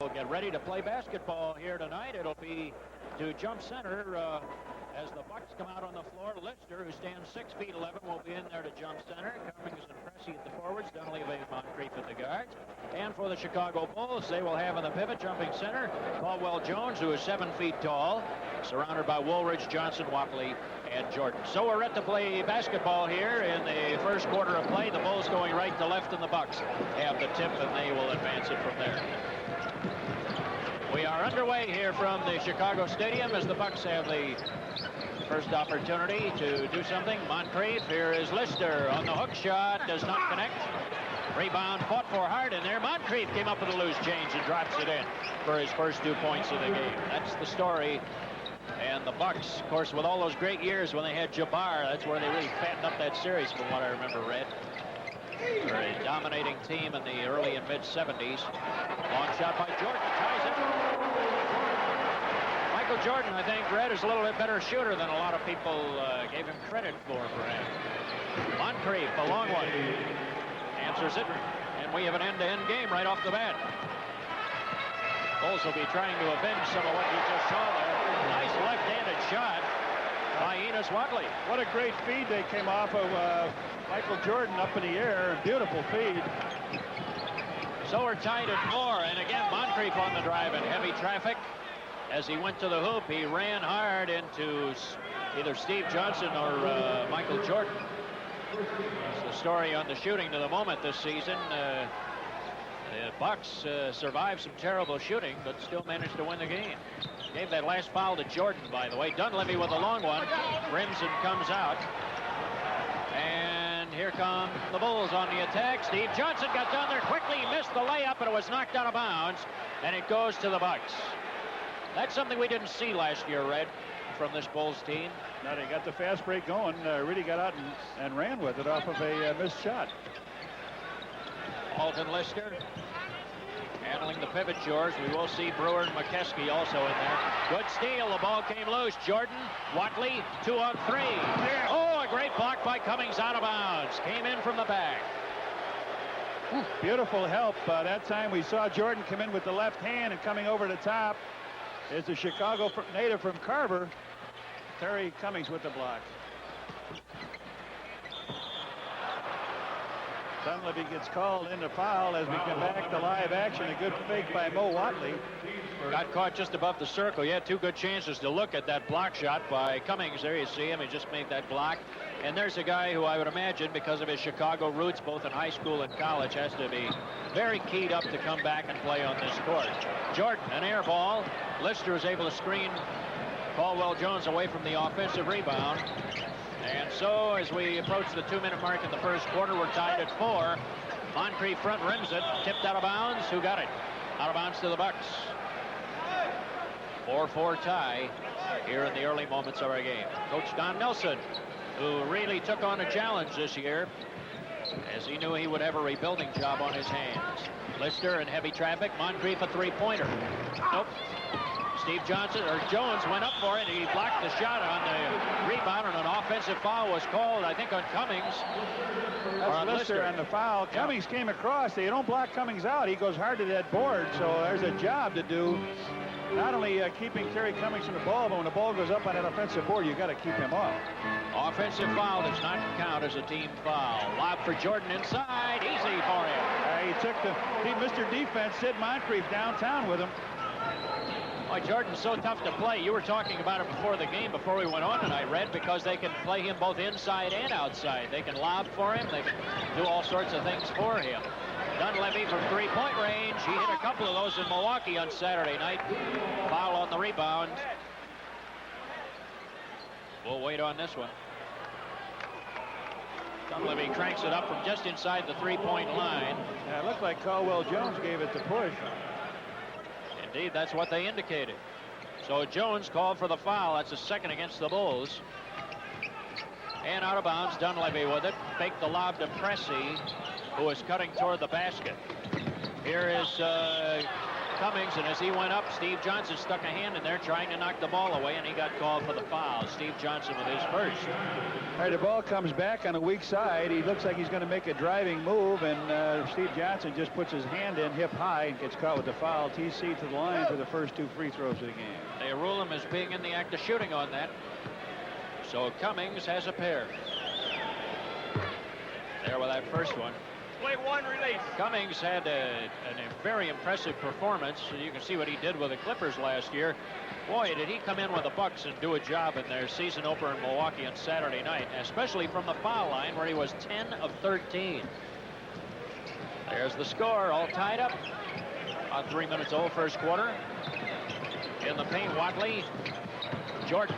We'll get ready to play basketball here tonight. It'll be to jump center as the Bucks come out on the floor. Lister, who stands 6 feet 11, will be in there to jump center. Cummings and Pressey at the forwards. Dunleavy and Moncrief at the guards. And for the Chicago Bulls, they will have in the pivot jumping center Caldwell Jones, who is 7 feet tall, surrounded by Woolridge, Johnson, Watley, and Jordan. So we're ready to play basketball here in the first quarter of play. The Bulls going right to left, and the Bucks have the tip, and they will advance it from there. We are underway here from the Chicago Stadium as the Bucks have the first opportunity to do something. Moncrief, here is Lister on the hook shot, does not connect. Rebound fought for hard in there. Moncrief came up with a loose change and drops it in for his first 2 points of the game. That's the story. And the Bucks, of course, with all those great years when they had Jabbar, that's where they really fattened up that series from what I remember, Red. They're a dominating team in the early and mid-70s. Long shot by Jordan, ties it. Michael Jordan, I think, Red, is a little bit better shooter than a lot of people gave him credit for, perhaps. Moncrief, a long one. Answers it, and we have an end-to-end game right off the bat. Bulls will be trying to avenge some of what you just saw there. Nice left-handed shot by Enos Watley. What a great feed they came off of Michael Jordan up in the air. Beautiful feed. So we're tied at 4, and again Moncrief on the drive in heavy traffic. As he went to the hoop, he ran hard into either Steve Johnson or Michael Jordan. That's the story on the shooting to the moment this season. The Bucks survived some terrible shooting, but still managed to win the game. Gave that last foul to Jordan, by the way. Dunleavy with a long one. Rims and comes out. And here come the Bulls on the attack. Steve Johnson got down there quickly. He missed the layup, and it was knocked out of bounds. And it goes to the Bucks. That's something we didn't see last year, Red, from this Bulls team. Now they got the fast break going. Really got out and ran with it off of a missed shot. Alton Lister handling the pivot, George. We will see Brewer and McKeskey also in there. Good steal. The ball came loose. Jordan, Watley, 2-on-3. Yeah. Oh, a great block by Cummings out of bounds. Came in from the back. Beautiful help. That time we saw Jordan come in with the left hand, and coming over the top is the Chicago native from Carver, Terry Cummings, with the block. Dunleavy gets called in the foul as we come back to live action. A good fake by Mo Watley. Got caught just above the circle. He had 2 good chances to look at that block shot by Cummings. There you see him. He just made that block. And there's a guy who I would imagine, because of his Chicago roots, both in high school and college, has to be very keyed up to come back and play on this court. Jordan, an air ball. Lister is able to screen Caldwell Jones away from the offensive rebound. And so as we approach the 2-minute mark in the first quarter, we're tied at 4. Moncrief front rims it, tipped out of bounds. Who got it? Out of bounds to the Bucks. 4-4 tie here in the early moments of our game. Coach Don Nelson, who really took on a challenge this year, as he knew he would have a rebuilding job on his hands. Lister in heavy traffic. Moncrief a 3-pointer. Nope. Steve Johnson, or Jones, went up for it. He blocked the shot on the rebound, and an offensive foul was called, I think, on Cummings. That's Lister on the foul. Yeah. Cummings came across. They don't block Cummings out. He goes hard to that board, so there's a job to do. Not only keeping Terry Cummings from the ball, but when the ball goes up on that offensive board, you got to keep him off. Offensive foul does not count as a team foul. Lob for Jordan inside. Easy for him. He took Mr. Defense, Sid Moncrief, downtown with him. Boy, Jordan's so tough to play. You were talking about it before the game, before we went on tonight, Red, because they can play him both inside and outside. They can lob for him. They can do all sorts of things for him. Dunleavy from 3-point range. He hit a couple of those in Milwaukee on Saturday night. Foul on the rebound. We'll wait on this one. Dunleavy cranks it up from just inside the 3-point line. Yeah, it looked like Caldwell Jones gave it the push. Indeed, that's what they indicated. So Jones called for the foul. That's a second against the Bulls. And out of bounds, Dunleavy with it. Faked the lob to Pressey, who is cutting toward the basket. Here is Cummings, and as he went up, Steve Johnson stuck a hand in there trying to knock the ball away, and he got called for the foul. Steve Johnson with his first. All right, the ball comes back on the weak side. He looks like he's going to make a driving move, and Steve Johnson just puts his hand in hip high and gets caught with the foul. TC to the line for the first 2 free throws of the game. They rule him as being in the act of shooting on that. So Cummings has a pair. There with that first one. Play one, release. Cummings had a very impressive performance. You can see what he did with the Clippers last year. Boy, did he come in with the Bucks and do a job in their season opener in Milwaukee on Saturday night, especially from the foul line where he was 10 of 13. There's the score, all tied up. About 3 minutes old, first quarter. In the paint, Watley. Jordan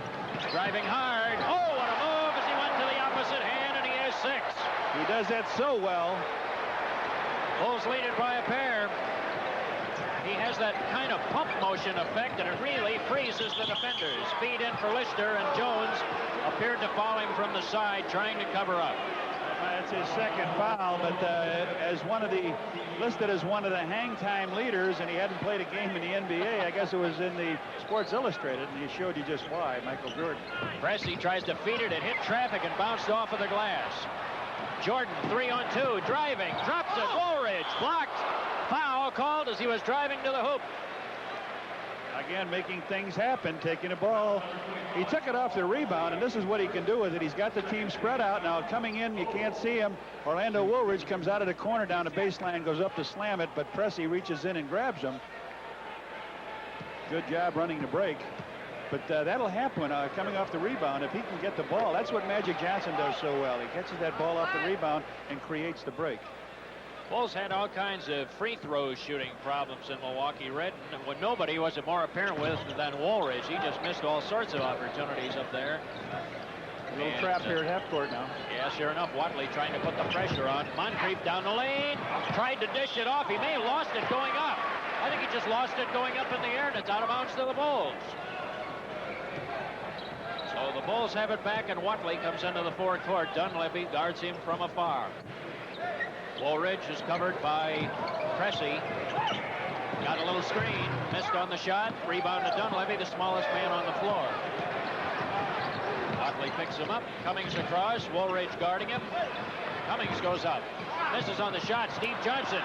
driving hard. Oh, what a move as he went to the opposite hand, and he has 6. He does that so well. Bulls lead it by a pair. He has that kind of pump motion effect, and it really freezes the defenders. Feed in for Lister, and Jones appeared to fall him from the side, trying to cover up. That's his second foul, but as listed as one of the hang time leaders, and he hadn't played a game in the NBA. I guess it was in the Sports Illustrated, and he showed you just why, Michael Jordan. Pressey tries to feed it. It hit traffic and bounced off of the glass. Jordan, 3-on-2, driving, drops it. Woolridge blocked. Foul called as he was driving to the hoop. Again, making things happen, taking the ball. He took it off the rebound, and this is what he can do with it. He's got the team spread out. Now coming in, you can't see him. Orlando Woolridge comes out of the corner down the baseline, goes up to slam it, but Pressey reaches in and grabs him. Good job running the break. But that'll happen coming off the rebound if he can get the ball. That's what Magic Johnson does so well. He catches that ball off the rebound and creates the break. Bulls had all kinds of free throw shooting problems in Milwaukee. Red, when nobody was it more apparent with than Woolridge. He just missed all sorts of opportunities up there. A little trap here at half court now. Yeah, sure enough, Watley trying to put the pressure on. Moncrief down the lane, tried to dish it off. He may have lost it going up. I think he just lost it going up in the air, and it's out of bounds to the Bulls. So the Bulls have it back, and Watley comes into the forecourt. Dunleavy guards him from afar. Woolridge is covered by Pressey. Got a little screen, missed on the shot. Rebound to Dunleavy, the smallest man on the floor. Watley picks him up. Cummings across. Woolridge guarding him. Cummings goes up. Misses on the shot. Steve Johnson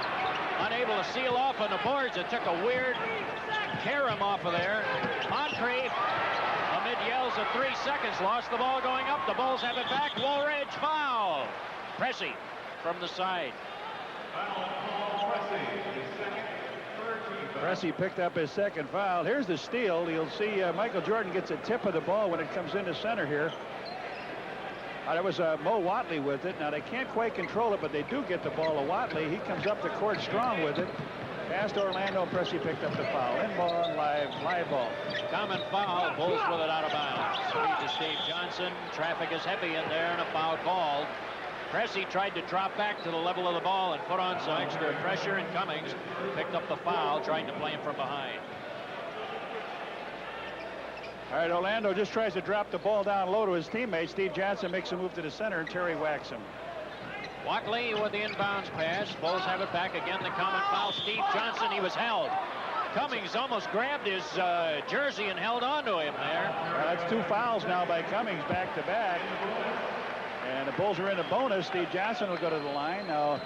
unable to seal off on the boards. It took a weird carom off of there. Moncrief, amid yells of 3 seconds, lost the ball going up. The Bulls have it back. Woolridge foul. Pressey from the side. Pressey picked up his second foul. Here's the steal. You'll see Michael Jordan gets a tip of the ball when it comes into center here. That was Mo Watley with it. Now they can't quite control it, but they do get the ball to Watley. He comes up the court strong with it. Past Orlando, Pressey picked up the foul. In ball, live ball. Common foul. Bulls with it out of bounds. Feed to Steve Johnson. Traffic is heavy in there, and a foul called. Pressey tried to drop back to the level of the ball and put on some extra pressure, and Cummings picked up the foul, trying to play him from behind. All right, Orlando just tries to drop the ball down low to his teammate. Steve Johnson makes a move to the center, and Terry whacks him. Watley with the inbounds pass. Bulls have it back again. The common foul. Steve Johnson, he was held. Cummings almost grabbed his jersey and held on to him there. That's 2 fouls now by Cummings back to back. And the Bulls are in a bonus. Steve Johnson will go to the line. Now,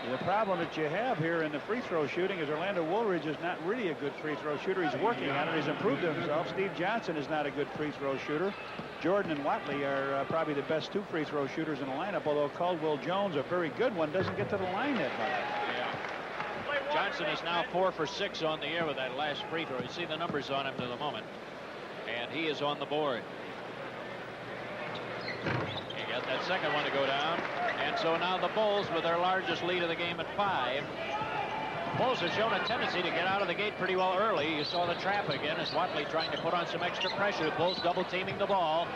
the problem that you have here in the free throw shooting is Orlando Woolridge is not really a good free throw shooter. He's working on it. He's improved himself. Steve Johnson is not a good free throw shooter. Jordan and Watley are probably the best 2 free throw shooters in the lineup, although Caldwell Jones, a very good one, doesn't get to the line that much. Yeah. Johnson is now 4 for 6 on the air with that last free throw. You see the numbers on him to the moment. And he is on the board. He got that second one to go down. And so now the Bulls with their largest lead of the game at 5. Bulls have shown a tendency to get out of the gate pretty well early. You saw the trap again as Watley trying to put on some extra pressure. Bulls double teaming the ball.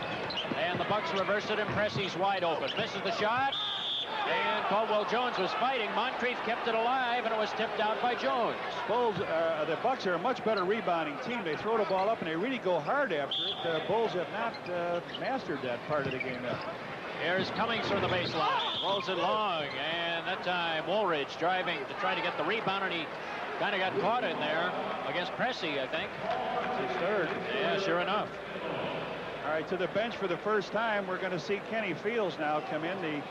And the Bucks reverse it, and Pressey's wide open. Misses the shot. And Caldwell Jones was fighting. Moncrief kept it alive, and it was tipped out by Jones. The Bucks are a much better rebounding team. They throw the ball up, and they really go hard after it. The Bulls have not mastered that part of the game yet. Here's Cummings from the baseline. Rolls it long, and that time Woolridge driving to try to get the rebound, and he Kind of got caught in there against Pressey, I think. It's his third. Yeah, sure enough. All right, to the bench for the first time, we're going to see Kenny Fields now come in, the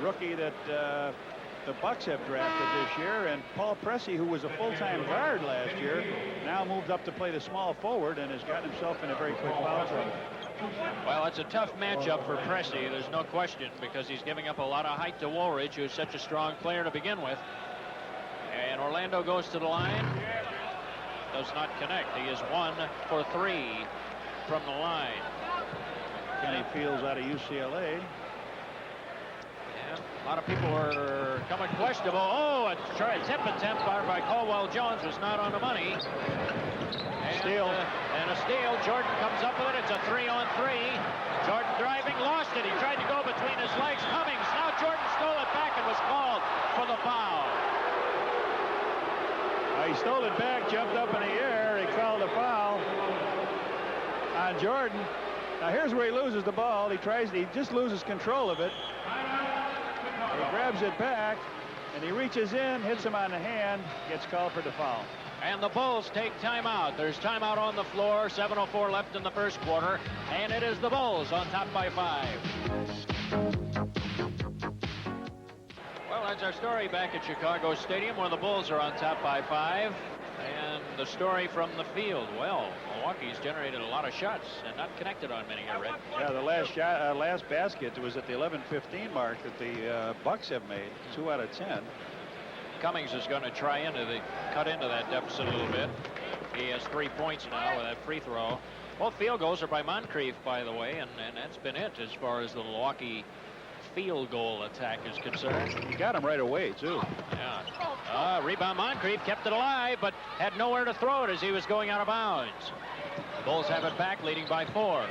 rookie that the Bucks have drafted this year. And Paul Pressey, who was a full-time guard last year, now moved up to play the small forward and has gotten himself in a very quick foul trouble. Well, it's a tough matchup for Pressey, there's no question, because he's giving up a lot of height to Woolridge, who's such a strong player to begin with. And Orlando goes to the line. Does not connect. He is 1 for 3 from the line. Kenny Fields out of UCLA. Yeah, a lot of people are coming questionable. Oh, a tip attempt by Caldwell Jones was not on the money. And, steal. And a steal. Jordan comes up with it. It's a 3-on-3. Jordan driving, lost it. He tried to go between his legs. Cummings. Now Jordan stole it back and was called for the foul. He stole it back, jumped up in the air. He called a foul on Jordan. Now here's where he loses the ball. He just loses control of it. He grabs it back, and he reaches in, hits him on the hand, gets called for the foul. And the Bulls take timeout. There's timeout on the floor. 7:04 left in the first quarter, and it is the Bulls on top by 5. Well, that's our story back at Chicago Stadium, where the Bulls are on top by 5. And the story from the field. Well, Milwaukee's generated a lot of shots and not connected on many here, Red. Yeah, the last shot, last basket was at the 11:15 mark that the Bucks have made. 2 out of 10. Cummings is going to try cut into that deficit a little bit. He has 3 points now with that free throw. Both field goals are by Moncrief, by the way, and that's been it as far as the Milwaukee field goal attack is concerned. He got him right away, too. Yeah. Rebound Moncrief, kept it alive, but had nowhere to throw it as he was going out of bounds. Bulls have it back, leading by 4.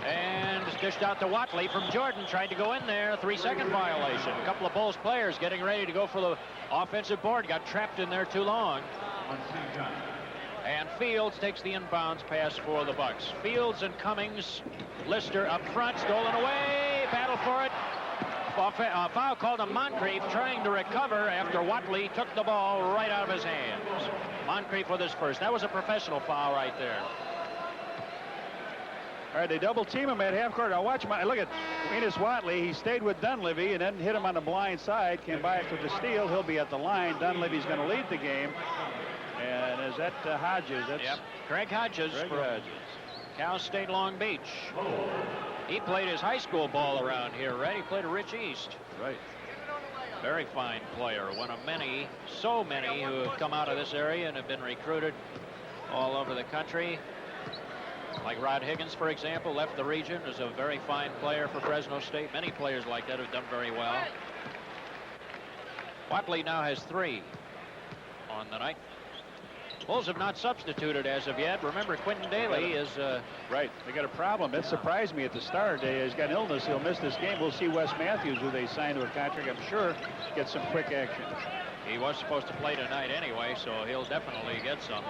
And it's dished out to Watley from Jordan. Tried to go in there. 3-second violation. A couple of Bulls players getting ready to go for the offensive board. Got trapped in there too long. And Fields takes the inbounds pass for the Bucks. Fields and Cummings. Lister up front. Stolen away. Battle for it. Foul called on Moncrief, trying to recover after Watley took the ball right out of his hands. Moncrief with his first. That was a professional foul right there. All right, they double team him at half court. Now watch look at Enos Watley. He stayed with Dunleavy and then hit him on the blind side. Came back with the steal. He'll be at the line. Dunleavy's going to lead the game. And is that Hodges? That's yep. Craig Hodges from Cal State Long Beach. He played his high school ball around here, right? He played at Rich East. Right. Very fine player. One of many, so many who have come out of this area and have been recruited all over the country. Like Rod Higgins, for example, left the region, is a very fine player for Fresno State. Many players like that have done very well. Watley now has 3 on the night. Bulls have not substituted as of yet. Remember, Quentin Daly is... Right. They got a problem. That surprised me at the start. He's got illness. He'll miss this game. We'll see Wes Matthews, who they signed to a contract, I'm sure, get some quick action. He was supposed to play tonight anyway, so he'll definitely get some.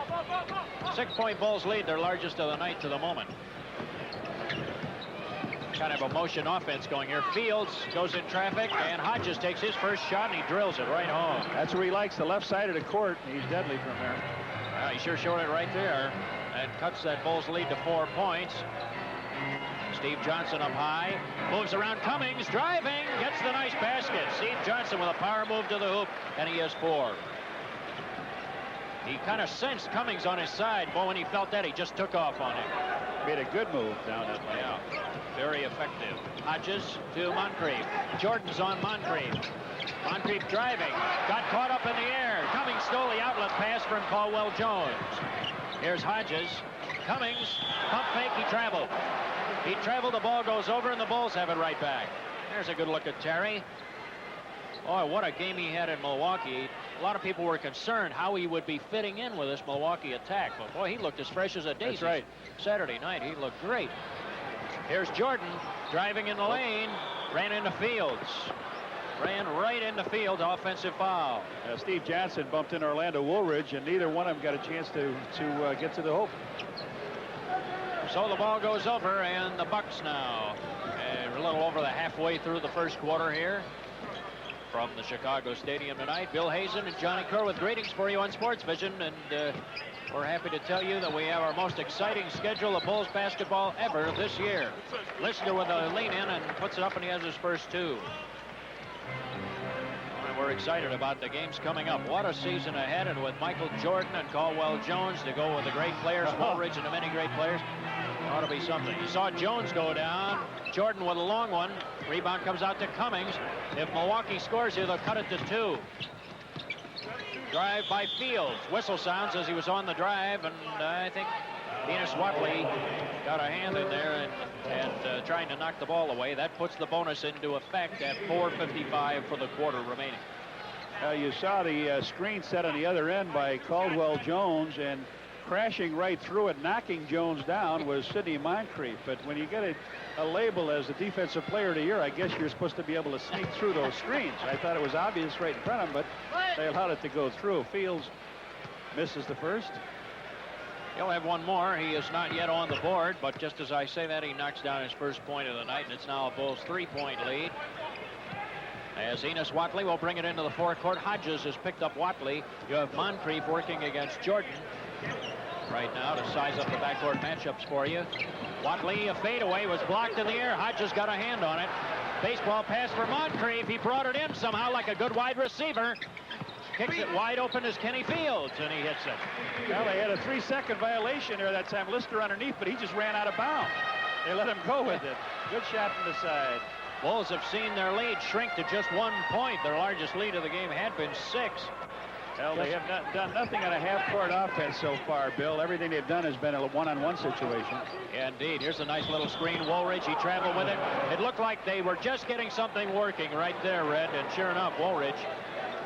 6-point Bulls lead, their largest of the night to the moment. Kind of a motion offense going here. Fields goes in traffic, and Hodges takes his first shot, and he drills it right home. That's where he likes, the left side of the court. He's deadly from there. He sure showed it right there, and cuts that Bulls lead to 4 points. Steve Johnson up high, moves around Cummings, driving, gets the nice basket. Steve Johnson with a power move to the hoop, and he has 4. He kind of sensed Cummings on his side, but when he felt that, he just took off on him. Made a good move down that lane. Yeah, very effective. Hodges to Moncrief. Jordan's on Moncrief. Moncrief driving, got caught up in the air. Cummings stole the outlet pass from Caldwell Jones. Here's Hodges. Cummings, pump fake, he traveled. He traveled, the ball goes over, and the Bulls have it right back. There's a good look at Terry. Oh, what a game he had in Milwaukee. A lot of people were concerned how he would be fitting in with this Milwaukee attack. But, boy, he looked as fresh as a daisy. That's right. Saturday night, he looked great. Here's Jordan driving in the lane, ran into Fields. Ran right into Fields, offensive foul. Steve Johnson bumped in Orlando Woolridge, and neither one of them got a chance to get to the hoop. So the ball goes over, and the Bucks now. A little over the halfway through the first quarter here. from the Chicago Stadium tonight. Bill Hazen and Johnny Kerr with greetings for you on Sports Vision, and we're happy to tell you that we have our most exciting schedule of Bulls basketball ever this year. Listener with a lean in and puts it up, and he has his first two. And we're excited about the games coming up. What a season ahead, and with Michael Jordan and Caldwell Jones to go with the great players, Woolridge and the many great players, ought to be something. You saw Jones go down. Jordan with a long one. Rebound comes out to Cummings. If Milwaukee scores here, they'll cut it to 2. Drive by Fields. Whistle sounds as he was on the drive, and I think Enos Watley got a hand in there and trying to knock the ball away. That puts the bonus into effect at 4:55 for the quarter remaining. You saw the screen set on the other end by Caldwell Jones, and crashing right through it, knocking Jones down, was Sidney Moncrief. But when you get a label as the defensive player of the year, I guess you're supposed to be able to sneak through those screens. I thought it was obvious right in front of him, but they allowed it to go through. Fields misses the first. He'll have one more. He is not yet on the board, but just as I say that, he knocks down his first point of the night, and it's now a Bulls 3-point lead. As Enos Watley will bring it into the forecourt. Hodges has picked up Watley. You have Moncrief working against Jordan right now to size up the backcourt matchups for you. Watley, a fadeaway, was blocked in the air. Hodges got a hand on it. Baseball pass for Moncrief. He brought it in somehow like a good wide receiver. Kicks it wide open as Kenny Fields, and he hits it. Well, they had a 3-second violation there that time. Lister underneath, but he just ran out of bounds. They let him go with it. Good shot from the side. Bulls have seen their lead shrink to just 1 point. Their largest lead of the game had been 6. Well, they have not done nothing on a half-court offense so far, Bill. Everything they've done has been a one-on-one situation. Yeah, indeed. Here's a nice little screen. Woolridge, he traveled with it. It looked like they were just getting something working right there, Red. And sure enough, Woolridge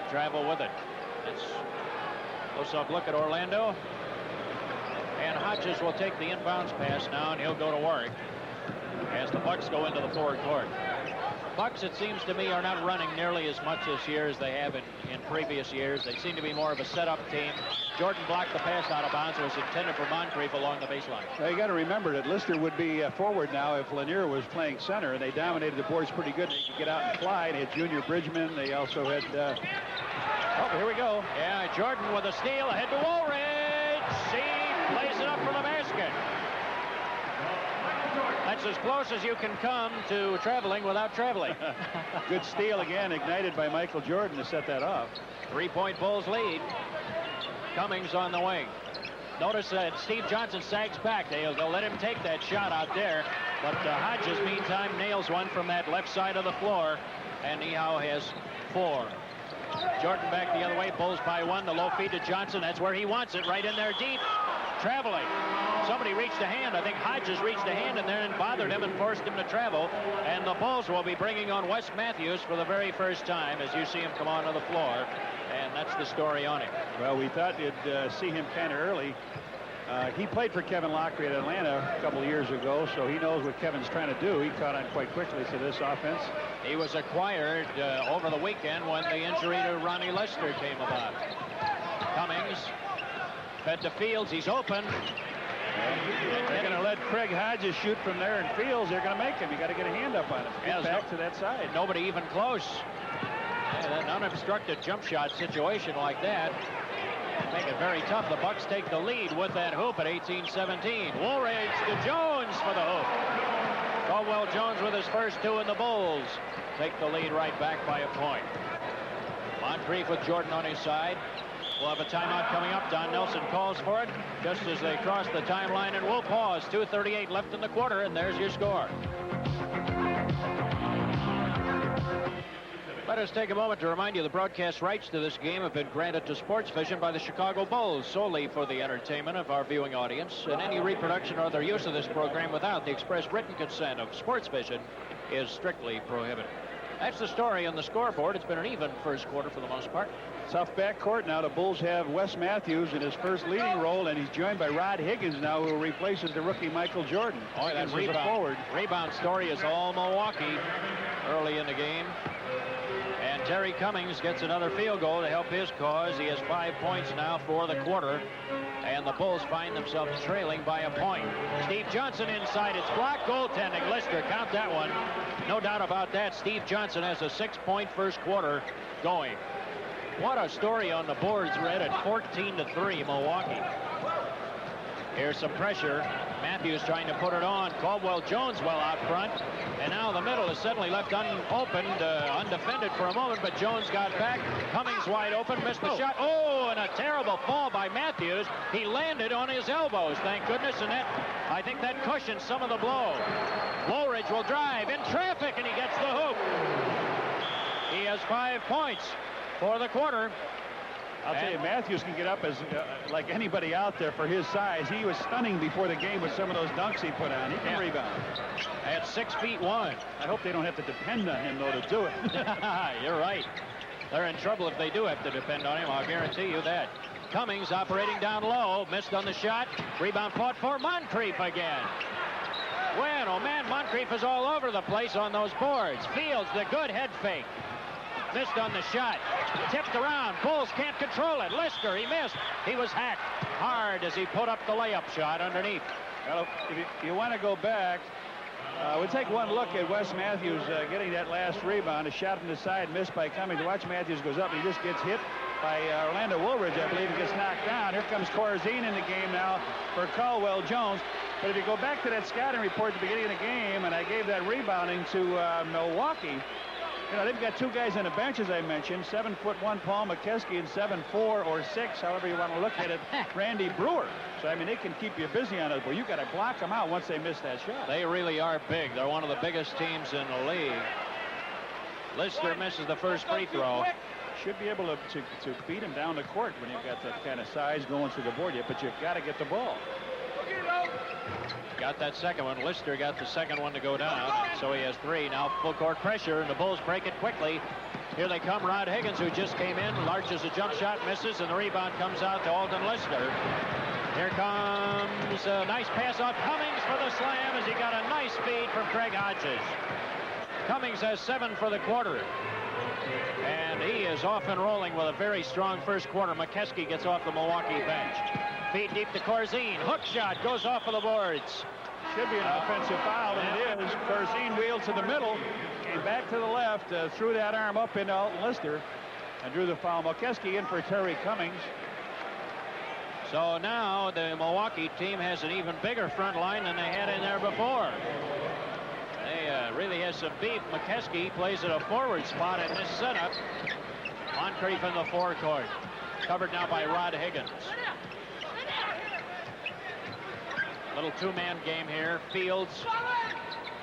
traveled with it. It's a close-up look at Orlando. And Hodges will take the inbounds pass now, and he'll go to work as the Bucks go into the forward court. Bucks, it seems to me, are not running nearly as much this year as they have in previous years. They seem to be more of a setup team. Jordan blocked the pass out of bounds. It was intended for Moncrief along the baseline. Well, you got to remember that Lister would be forward now if Lanier was playing center, and they dominated the boards pretty good. They could get out and fly. They had Junior Bridgman. They also had... oh, here we go. Yeah, Jordan with a steal ahead to Woolridge. He plays it up for the basket. That's as close as you can come to traveling without traveling. Good steal again, ignited by Michael Jordan to set that off. 3-point Bulls lead. Cummings on the wing. Notice that Steve Johnson sags back. They'll let him take that shot out there. But Hodges, meantime, nails one from that left side of the floor. And Nihau has 4. Jordan back the other way. Bulls by 1. The low feed to Johnson. That's where he wants it. Right in there deep. Traveling. Somebody reached a hand. I think Hodges reached a hand in there and bothered him and forced him to travel. And the Bulls will be bringing on Wes Matthews for the very first time as you see him come onto the floor. And that's the story on him. Well, we thought you'd see him kind of early. He played for Kevin Lockery at Atlanta a couple of years ago, so he knows what Kevin's trying to do. He caught on quite quickly to this offense. He was acquired over the weekend when the injury to Ronnie Lester came about. Cummings fed to Fields. He's open. They're going to let Craig Hodges shoot from there, and Fields, they're going to make him. You got to get a hand up on him. Get back to that side. Nobody even close. Yeah, an unobstructed jump shot situation like that make it very tough. The Bucks take the lead with that hoop at 18-17. Woolridge to Jones for the hoop. Caldwell Jones with his first 2, and the Bulls take the lead right back by a point. Moncrief with Jordan on his side. We'll have a timeout coming up. Don Nelson calls for it just as they cross the timeline, and we'll pause. 2:38 left in the quarter, and there's your score. Let us take a moment to remind you the broadcast rights to this game have been granted to Sports Vision by the Chicago Bulls solely for the entertainment of our viewing audience, and any reproduction or other use of this program without the express written consent of Sports Vision is strictly prohibited. That's the story on the scoreboard. It's been an even first quarter for the most part. Tough backcourt now. The Bulls have Wes Matthews in his first leading role, and he's joined by Rod Higgins now, who replaces the rookie Michael Jordan. Oh, that rebound story is all Milwaukee early in the game. And Terry Cummings gets another field goal to help his cause. He has 5 points now for the quarter And the Bulls find themselves trailing by a point. Steve Johnson inside. It's blocked. Goaltending. Lister, count that one. No doubt about that. Steve Johnson has a 6-point first quarter going. What a story on the boards. We're at 14-3 Milwaukee. Here's some pressure. Matthews trying to put it on. Caldwell-Jones well out front. And now the middle is suddenly left unopened, undefended for a moment, but Jones got back. Cummings wide open, missed the shot. Oh, and a terrible fall by Matthews. He landed on his elbows, thank goodness, and I think that cushions some of the blow. Woolridge will drive in traffic, and he gets the hoop. He has 5 points for the quarter. I'll tell you, Matthews can get up as like anybody out there for his size. He was stunning before the game with some of those dunks he put on. He can rebound. At 6'1". I hope they don't have to depend on him, though, to do it. You're right. They're in trouble if they do have to depend on him. I'll guarantee you that. Cummings operating down low. Missed on the shot. Rebound fought for Moncrief again. Well, oh man, Moncrief is all over the place on those boards. Fields, the good head fake. Missed on the shot. Tipped around. Bulls can't control it. Lister, he missed. He was hacked hard as he put up the layup shot underneath. Well, if you want to go back, we'll take one look at Wes Matthews getting that last rebound. A shot from the side, missed by Cummings. Watch Matthews goes up. He just gets hit by Orlando Woolridge, I believe, and gets knocked down. Here comes Corzine in the game now for Caldwell-Jones. But if you go back to that scouting report at the beginning of the game, and I gave that rebounding to Milwaukee, you know, they've got 2 guys on the bench, as I mentioned, 7'1" Paul McKeskey and 7'4" or 6", however you want to look at it, Randy Brewer. So, I mean, they can keep you busy on it, but you got to block them out once they miss that shot. They really are big. They're one of the biggest teams in the league. Lister misses the first free throw. Should be able to beat him down the court when you've got that kind of size going through the board, but you've got to get the ball. Got that second one. Lister got the second one to go down, so he has 3. Now full court pressure, and the Bulls break it quickly. Here they come. Rod Higgins, who just came in, launches a jump shot, misses, and the rebound comes out to Alton Lister. Here comes a nice pass off Cummings for the slam as he got a nice feed from Craig Hodges. Cummings has 7 for the quarter. And he is off and rolling with a very strong first quarter. McKeskey gets off the Milwaukee bench. Feed deep to Corzine. Hook shot goes off of the boards. Should be an offensive foul, and it is. Corzine wheeled to the middle, came back to the left, threw that arm up into Alton Lister, and drew the foul. McKeskey in for Terry Cummings. So now the Milwaukee team has an even bigger front line than they had in there before. They really has some beef. McKeskey plays at a forward spot in this setup. Moncrief in the forecourt. Covered now by Rod Higgins. Little 2-man game here. Fields.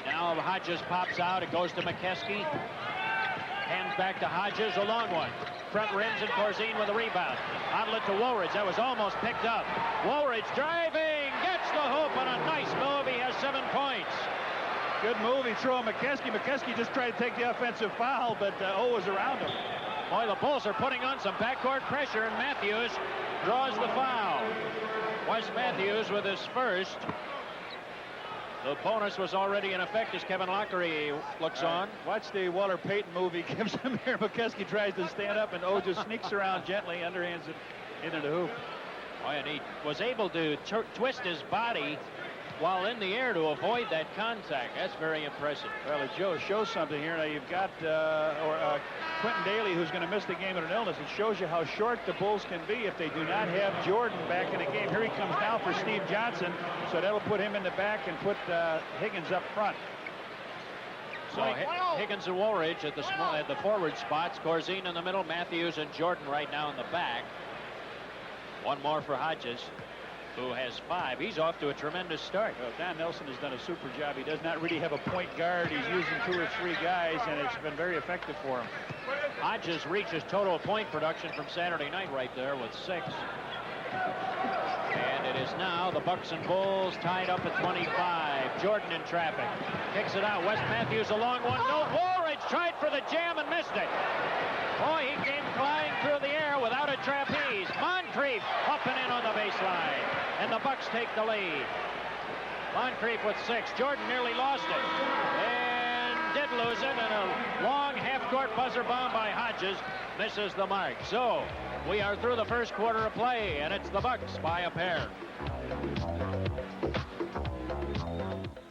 Now Hodges pops out. It goes to McKeskey. Hands back to Hodges. A long one. Front rims and Corzine with a rebound. Outlet to Woolridge. That was almost picked up. Woolridge driving. Gets the hoop on a nice move. He has 7 points. Good move. He threw on McKeskey. McKeskey just tried to take the offensive foul, but O was around him. Boy, the Bulls are putting on some backcourt pressure, and Matthews draws the foul. Wes Matthews with his first. The bonus was already in effect as Kevin Lockery looks on. Watch the Walter Payton move he gives him here. McKeskey tries to stand up, and O just sneaks around gently, underhands it into the hoop. Oh, and he was able to twist his body while in the air to avoid that contact. That's very impressive. Well, it shows something here. Now you've got Quentin Daly, who's going to miss the game with an illness. It shows you how short the Bulls can be if they do not have Jordan back in the game. Here he comes now for Steve Johnson, so that'll put him in the back and put Higgins up front. So Higgins and Woolridge at the forward spots. Corzine in the middle. Matthews and Jordan right now in the back. One more for Hodges, who has 5. He's off to a tremendous start. Well, Don Nelson has done a super job. He does not really have a point guard. He's using 2 or 3 guys, and it's been very effective for him. Hodges reaches total point production from Saturday night right there with 6. And it is now the Bucks and Bulls tied up at 25. Jordan in traffic. Kicks it out. Wes Matthews a long one. No, Woolridge tried for the jam and missed it. Boy, he came flying through the air without a trapeze. Moncrief up and in on the baseline. And the Bucks take the lead. Moncrief with 6. Jordan nearly lost it. And did lose it, and a long half-court buzzer bomb by Hodges misses the mark. So we are through the first quarter of play, and it's the Bucks by a pair.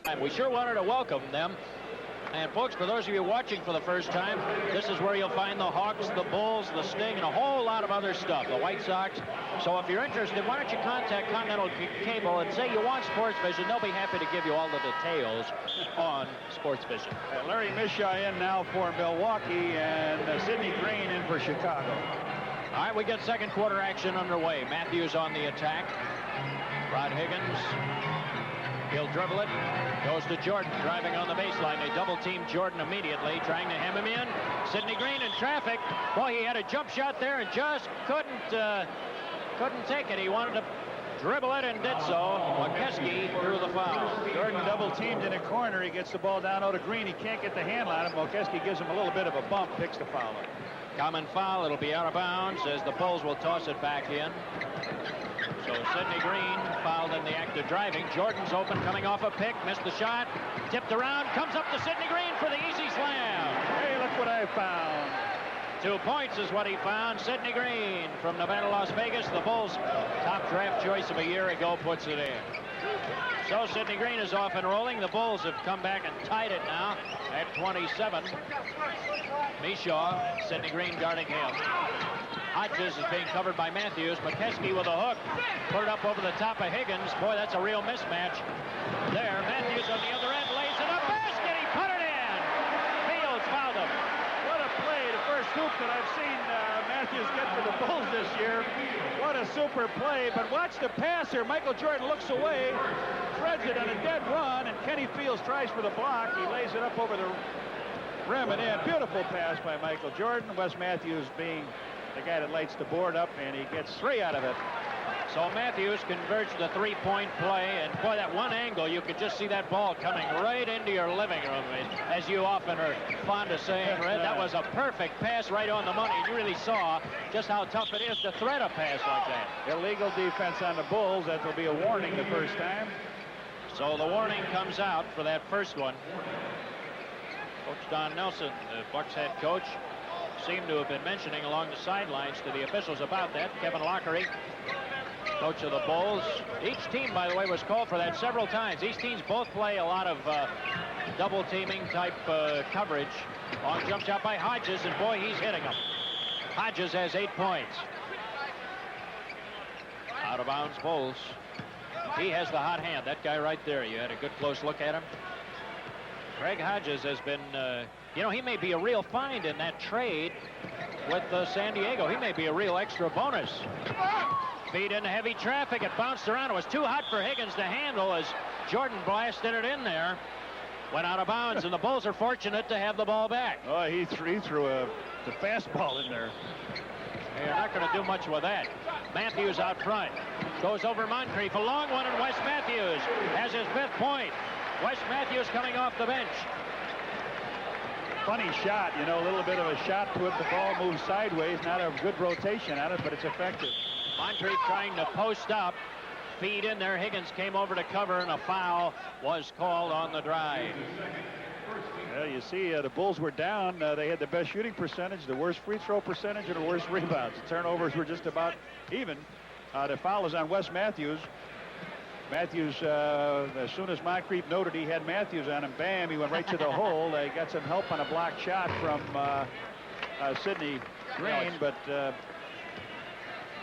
And we sure wanted to welcome them. And folks, for those of you watching for the first time, this is where you'll find the Hawks, the Bulls, the Sting, and a whole lot of other stuff, the White Sox. So if you're interested, why don't you contact Continental Cable and say you want Sports Vision. They'll be happy to give you all the details on Sports Vision. Larry Mishaw in now for Milwaukee, and Sidney Green in for Chicago. All right, we get second quarter action underway. Matthews on the attack. Rod Higgins. He'll dribble it. Goes to Jordan, driving on the baseline. They double-team Jordan immediately, trying to hem him in. Sidney Green in traffic. Boy, he had a jump shot there and just couldn't take it. He wanted to dribble it and did so. McKeskey threw the foul. Jordan double-teamed in a corner. He gets the ball down to Green. He can't get the handle on him. McKeskey gives him a little bit of a bump, picks the foul up. Common foul. It'll be out of bounds as the Bulls will toss it back in. So Sidney Green fouled in the act of driving. Jordan's open, coming off a pick, missed the shot, tipped around, comes up to Sidney Green for the easy slam. Hey, look what I found. 2 points is what he found. Sidney Green from Nevada, Las Vegas. The Bulls' top draft choice of a year ago puts it in. So Sidney Green is off and rolling. The Bulls have come back and tied it now at 27. Mishaw, Sidney Green guarding him. Hodges is being covered by Matthews. McKeskey with a hook. Put it up over the top of Higgins. Boy, that's a real mismatch. There, Matthews on the other end lays it up. Basket, he put it in. Fields fouled him. What a play. The first hoop that I've seen Matthews get for the Bulls this year. What a super play. But watch the pass here. Michael Jordan looks away, threads it on a dead run, and Kenny Fields tries for the block. He lays it up over the rim and in. Beautiful pass by Michael Jordan. Wes Matthews being the guy that lights the board up, and he gets 3 out of it. So Matthews converts the three-point play, and boy, that one angle, you could just see that ball coming right into your living room, as you often are fond of saying, Red. That was a perfect pass right on the money. You really saw just how tough it is to thread a pass like that. Illegal defense on the Bulls. That will be a warning the first time. So the warning comes out for that first one. Coach Don Nelson, the Bucks head coach, seemed to have been mentioning along the sidelines to the officials about that. Kevin Lockery, coach of the Bulls. Each team, by the way, was called for that several times. These teams both play a lot of double-teaming type coverage. Long jump shot by Hodges, and boy, he's hitting them. Hodges has 8 points. Out of bounds, Bulls. He has the hot hand. That guy right there. You had a good close look at him. Greg Hodges has been, he may be a real find in that trade with San Diego. He may be a real extra bonus. Feed into heavy traffic. It bounced around. It was too hot for Higgins to handle as Jordan blasted it in there. Went out of bounds, and the Bulls are fortunate to have the ball back. Oh, he threw the fastball in there. You're not going to do much with that. Matthews out front. Goes over Moncrief. A long one, and Wes Matthews has his 5th point. Wes Matthews coming off the bench. Funny shot, a little bit of a shot to it. The ball moves sideways. Not a good rotation on it, but it's effective. Moncrief trying to post up. Feed in there. Higgins came over to cover, and a foul was called on the drive. Well, you see, the Bulls were down. They had the best shooting percentage, the worst free throw percentage, and the worst rebounds. The turnovers were just about even. The foul is on Wes Matthews. Matthews, as soon as Moncrief noted he had Matthews on him, bam, he went right to the hole. They got some help on a blocked shot from Sidney Green, but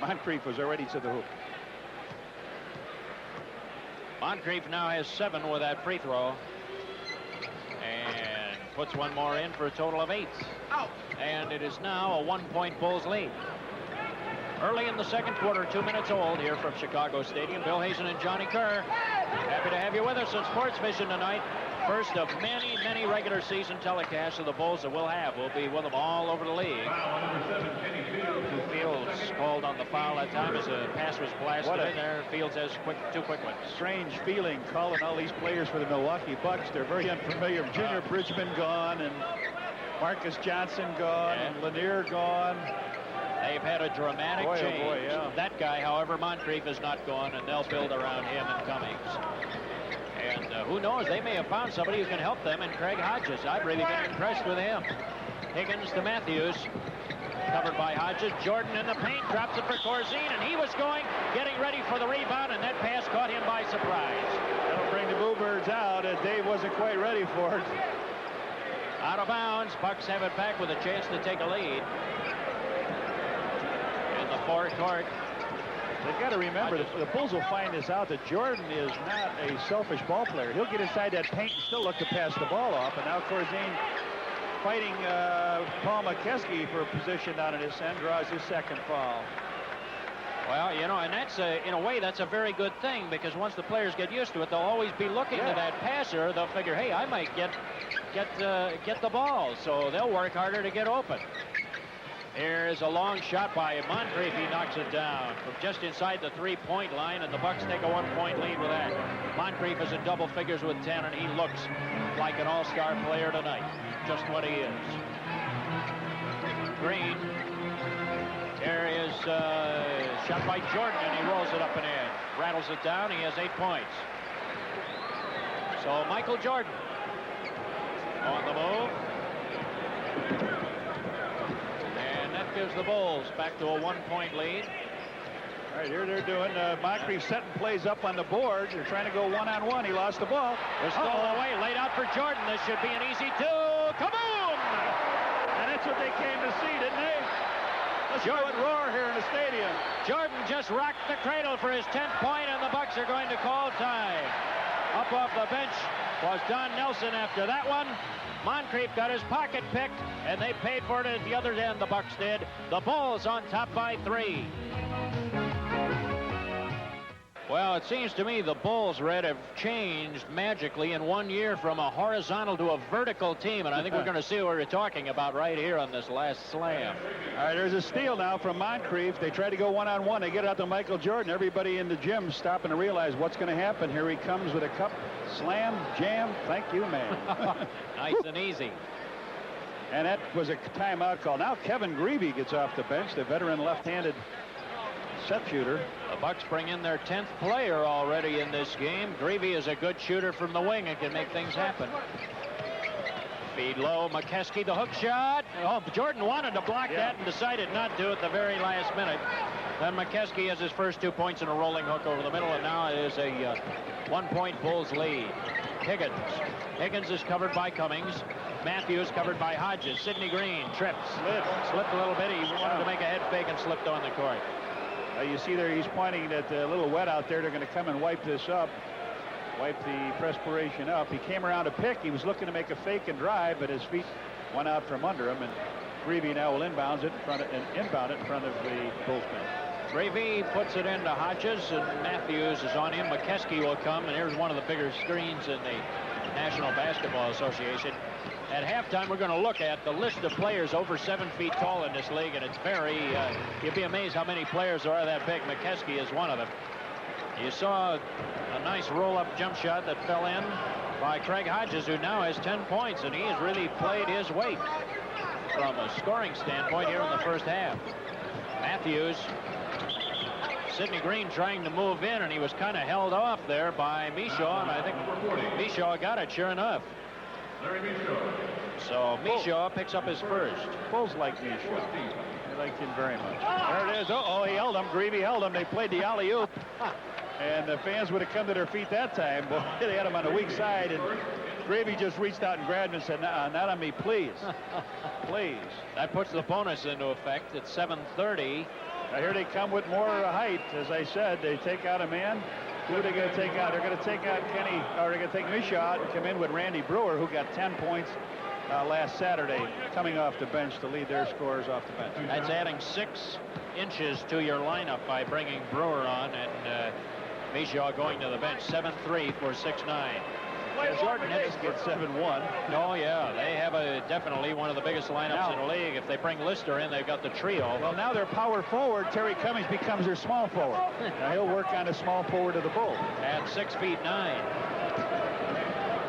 Moncrief was already to the hoop. Moncrief now has 7 with that free throw. And puts one more in for a total of 8. And it is now a 1-point Bulls lead. Early in the second quarter, 2 minutes old here from Chicago Stadium. Bill Hazen and Johnny Kerr, happy to have you with us on Sports Vision tonight. First of many, many regular season telecasts of the Bulls that we'll have. We'll be with them all over the league. Fields called on the foul that time as a pass was blasted in there. Fields has 2 quick ones. Strange feeling calling all these players for the Milwaukee Bucks. They're very unfamiliar. Junior Bridgman gone, and Marcus Johnson gone, and Lanier gone. They've had a dramatic change. Yeah. That guy, however, Moncrief is not gone, and they'll build around him and Cummings. And who knows, they may have found somebody who can help them in Craig Hodges. I've really been impressed with him. Higgins to Matthews. Covered by Hodges. Jordan in the paint, drops it for Corzine, and he was getting ready for the rebound, and that pass caught him by surprise. That'll bring the Bluebirds out, and Dave wasn't quite ready for it. Out of bounds. Bucks have it back with a chance to take a lead. In the forecourt. They've got to remember, the Bulls will find this out, that Jordan is not a selfish ball player. He'll get inside that paint and still look to pass the ball off, and now Corzine fighting Paul McKeskey for a position down at his end, draws his second foul. Well, you know, and that's in a way that's a very good thing, because once the players get used to it, they'll always be looking to that passer. They'll figure, hey, I might get the ball, so they'll work harder to get open. Here's a long shot by Moncrief. He knocks it down from just inside the three-point line, and the Bucks take a one-point lead with that. Moncrief is in double figures with 10, and he looks like an all-star player tonight. Just what he is. Green. Here is shot by Jordan, and he rolls it up and in. Rattles it down. He has 8 points. So Michael Jordan on the move. And that gives the Bulls back to a one-point lead. All right, here they're doing Moncrief setting plays up on the board. They're trying to go one-on-one. He lost the ball. They're stolen away. Laid out for Jordan. This should be an easy two. Kaboom! And that's what they came to see, didn't they? Let's go and roar here in the stadium. Jordan just rocked the cradle for his 10th point, and the Bucks are going to call time. Up off the bench was Don Nelson after that one. Moncrief got his pocket picked, and they paid for it at the other end, the Bucks did. The Bulls on top by 3. Well, it seems to me the Bulls, Red, have changed magically in 1 year from a horizontal to a vertical team, and I think we're going to see what we're talking about right here on this last slam. All right, there's a steal now from Moncrief. They try to go one-on-one. They get out to Michael Jordan. Everybody in the gym stopping to realize what's going to happen. Here he comes with a cup, slam, jam. Thank you, man. Nice and easy. And that was a timeout call. Now Kevin Greavy gets off the bench, the veteran left-handed set shooter. The Bucks bring in their 10th player already in this game. Greavy is a good shooter from the wing and can make things happen. Feed low, McKeskey, the hook shot. Oh, Jordan wanted to block that and decided not to at the very last minute. Then McKeskey has his first 2 points in a rolling hook over the middle, and now it is a 1-point Bulls lead. Higgins. Higgins is covered by Cummings. Matthews covered by Hodges. Sidney Green tripped, slipped a little bit. He wanted to make a head fake and slipped on the court. You see there, he's pointing at a little wet out there. They're going to come and wipe this up, wipe the perspiration up. He came around to pick. He was looking to make a fake and drive, but his feet went out from under him, and Greavy now will inbound it in front of the Bulls bench. Greavy puts it into Hodges, and Matthews is on him. McKeskey will come, and here's one of the bigger screens in the National Basketball Association. At halftime, we're going to look at the list of players over 7 feet tall in this league, and it's very, you'd be amazed how many players are that big. McKeskey is one of them. You saw a nice roll-up jump shot that fell in by Craig Hodges, who now has 10 points, and he has really played his weight from a scoring standpoint here in the first half. Matthews, Sidney Green trying to move in, and he was kind of held off there by Mishaw, and I think Mishaw got it, sure enough. So Mishaw picks up his first. Bulls like Mishaw. They liked him very much. There it is. Oh, he held him. Greavy held him. They played the alley-oop. And the fans would have come to their feet that time. But they had him on the weak side. And Greavy just reached out and grabbed him and said, "Nah, not on me, please." Please. That puts the bonus into effect at 7:30. Now here they come with more height. As I said, they take out a man. Who are they going to take out? They're going to take out Kenny, or they're going to take Mishaw and come in with Randy Brewer, who got 10 points last Saturday, coming off the bench to lead their scorers off the bench. That's adding 6 inches to your lineup by bringing Brewer on, and Mishaw going to the bench. 7-3 for 6'9". Jordan Hicks gets 7-1. Oh, yeah, they have definitely one of the biggest lineups in the league. If they bring Lister in, they've got the trio. Well, now their power forward, Terry Cummings, becomes their small forward. Now he'll work on the small forward of the Bulls. At 6'9".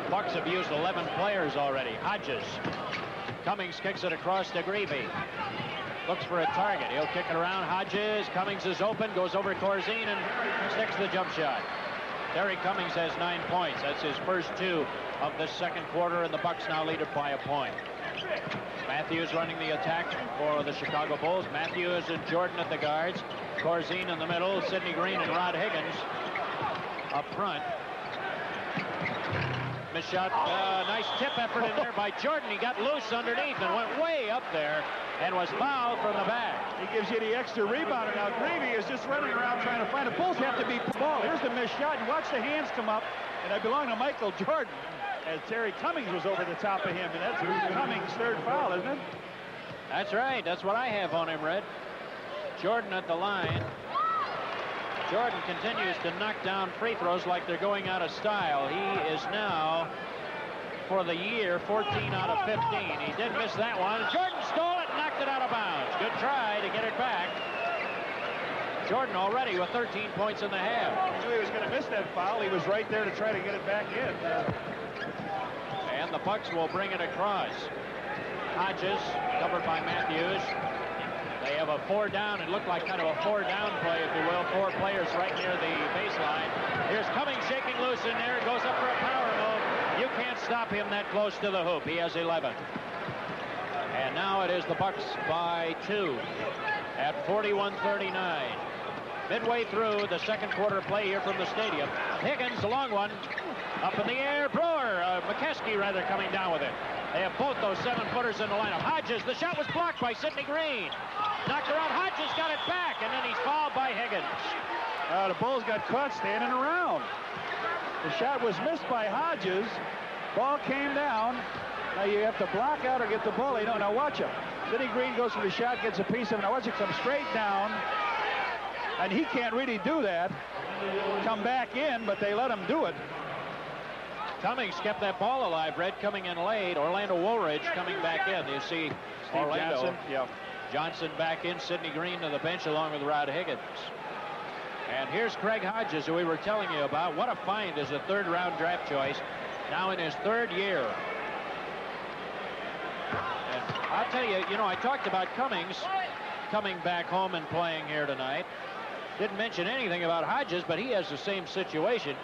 Bucks have used 11 players already. Hodges. Cummings kicks it across to Greavy. Looks for a target. He'll kick it around. Hodges. Cummings is open. Goes over Corzine and sticks the jump shot. Terry Cummings has 9 points. That's his first 2 of the second quarter, and the Bucks now lead it by a point. Matthews running the attack for the Chicago Bulls. Matthews and Jordan at the guards. Corzine in the middle. Sidney Green and Rod Higgins up front. Missed shot. Nice tip effort in there by Jordan. He got loose underneath and went way up there and was fouled from the back. He gives you the extra rebounder. Now Gravy is just running around trying to find the Bulls have to beat the ball. Here's the missed shot, and watch the hands come up, and I belong to Michael Jordan as Terry Cummings was over the top of him, and that's Cummings' third foul, isn't it? That's right. That's what I have on him, Red. Jordan at the line. Jordan continues to knock down free throws like they're going out of style. He is now, for the year, 14 out of 15. He did miss that one. Jordan stole it and knocked it out of bounds. Good try to get it back. Jordan already with 13 points in the half. He knew he was going to miss that foul. He was right there to try to get it back in. And the Bucks will bring it across. Hodges, covered by Matthews. They have a 4 down. It looked like kind of a 4 down play, if you will. 4 players right near the baseline. Here's Cummings shaking loose in there. Goes up for a power move. You can't stop him that close to the hoop. He has 11. And now it is the Bucks by 2 at 41-39. Midway through the second quarter play here from the stadium. Higgins, the long one, up in the air. Brewer, McKeskey rather, coming down with it. They have both those 7-footers in the lineup. Hodges, the shot was blocked by Sidney Green. Knocked around. Hodges got it back, and then he's fouled by Higgins. The Bulls got caught standing around. The shot was missed by Hodges. Ball came down. Now you have to block out or get the ball. Now watch him. Sidney Green goes for the shot, gets a piece of it. Now watch it come straight down. And he can't really do that. Come back in, but they let him do it. Cummings kept that ball alive. Red coming in late. Orlando Woolridge coming back in. You see Orlando. Johnson. Yep. Johnson back in. Sidney Green to the bench along with Rod Higgins. And here's Craig Hodges, who we were telling you about. What a find as a third-round draft choice. Now in his third year. And I'll tell you, I talked about Cummings coming back home and playing here tonight. Didn't mention anything about Hodges, but he has the same situation.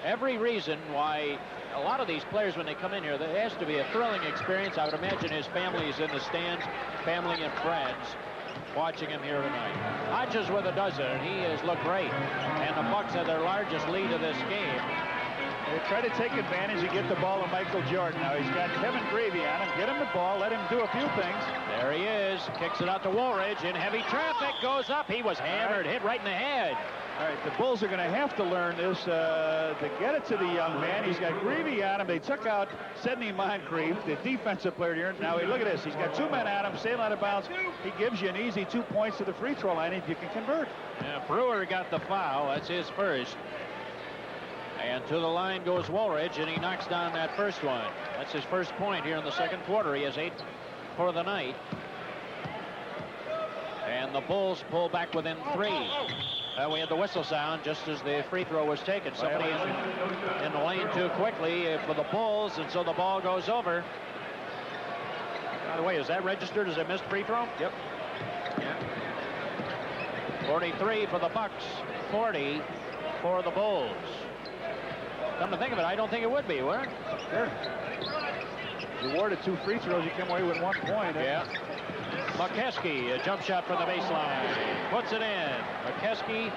Every reason why a lot of these players, when they come in here, there has to be a thrilling experience. I would imagine his family is in the stands, family and friends, watching him here tonight. Hodges with a dozen, and he has looked great. And the Bucks have their largest lead of this game. They try to take advantage and get the ball to Michael Jordan. Now he's got Kevin Gravy on him. Get him the ball, let him do a few things. There he is, kicks it out to Woolridge in heavy traffic, goes up. He was hammered, hit right in the head. All right, the Bulls are going to have to learn this to get it to the young man. He's got Gravy on him. They took out Sidney Moncrief, the defensive player here. Now, look at this. He's got 2 men on him, sail out of bounds. He gives you an easy 2 points to the free throw line if you can convert. Yeah, Brewer got the foul. That's his first. And to the line goes Woolridge, and he knocks down that first one. That's his first point here in the second quarter. He has 8 for the night. And the Bulls pull back within 3. We had the whistle sound just as the free throw was taken. Somebody in the lane too quickly for the Bulls, and so the ball goes over. By the way, is that registered as a missed free throw? Yep. Yeah. 43 for the Bucks, 40 for the Bulls. Come to think of it, I don't think it would be, would it? Sure. You awarded 2 free throws, you come away with 1 point. Yeah. McKeskey, a jump shot from the baseline. Puts it in. McKeskey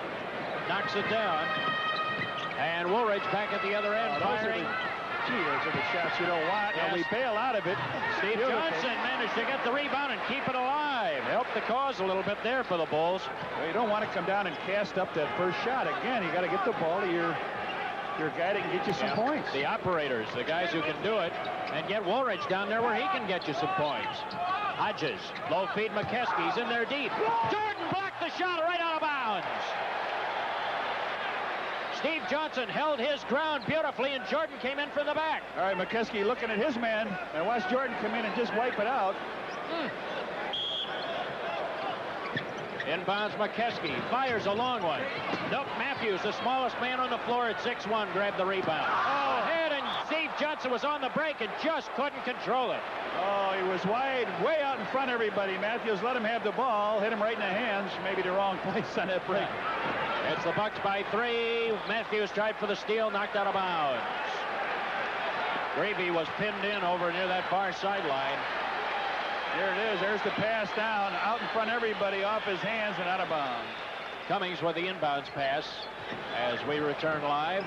knocks it down. And Woolridge back at the other end, firing. Those are the shots you don't want. Yes. And we bail out of it. Steve Johnson managed to get the rebound and keep it alive. Helped the cause a little bit there for the Bulls. Well, you don't want to come down and cast up that first shot. Again, you got to get the ball to your guy that can get you some points. The operators, the guys who can do it, and get Woolridge down there where he can get you some points. Hodges, low feed McKeskey's in there deep. Jordan blocked the shot right out of bounds. Steve Johnson held his ground beautifully, and Jordan came in from the back. All right, McKeskey looking at his man, and watch Jordan come in and just wipe it out. Inbounds McKeskey, fires a long one. Nope, Matthews, the smallest man on the floor at 6'1", grabbed the rebound. Oh, head, and Steve Johnson was on the break and just couldn't control it. Oh, he was wide, way out in front of everybody. Matthews let him have the ball, hit him right in the hands. Maybe the wrong place on that break. It's the Bucks by 3. Matthews tried for the steal, knocked out of bounds. Gravy was pinned in over near that far sideline. There it is. There's the pass down, out in front of everybody, off his hands and out of bounds. Cummings with the inbounds pass as we return live.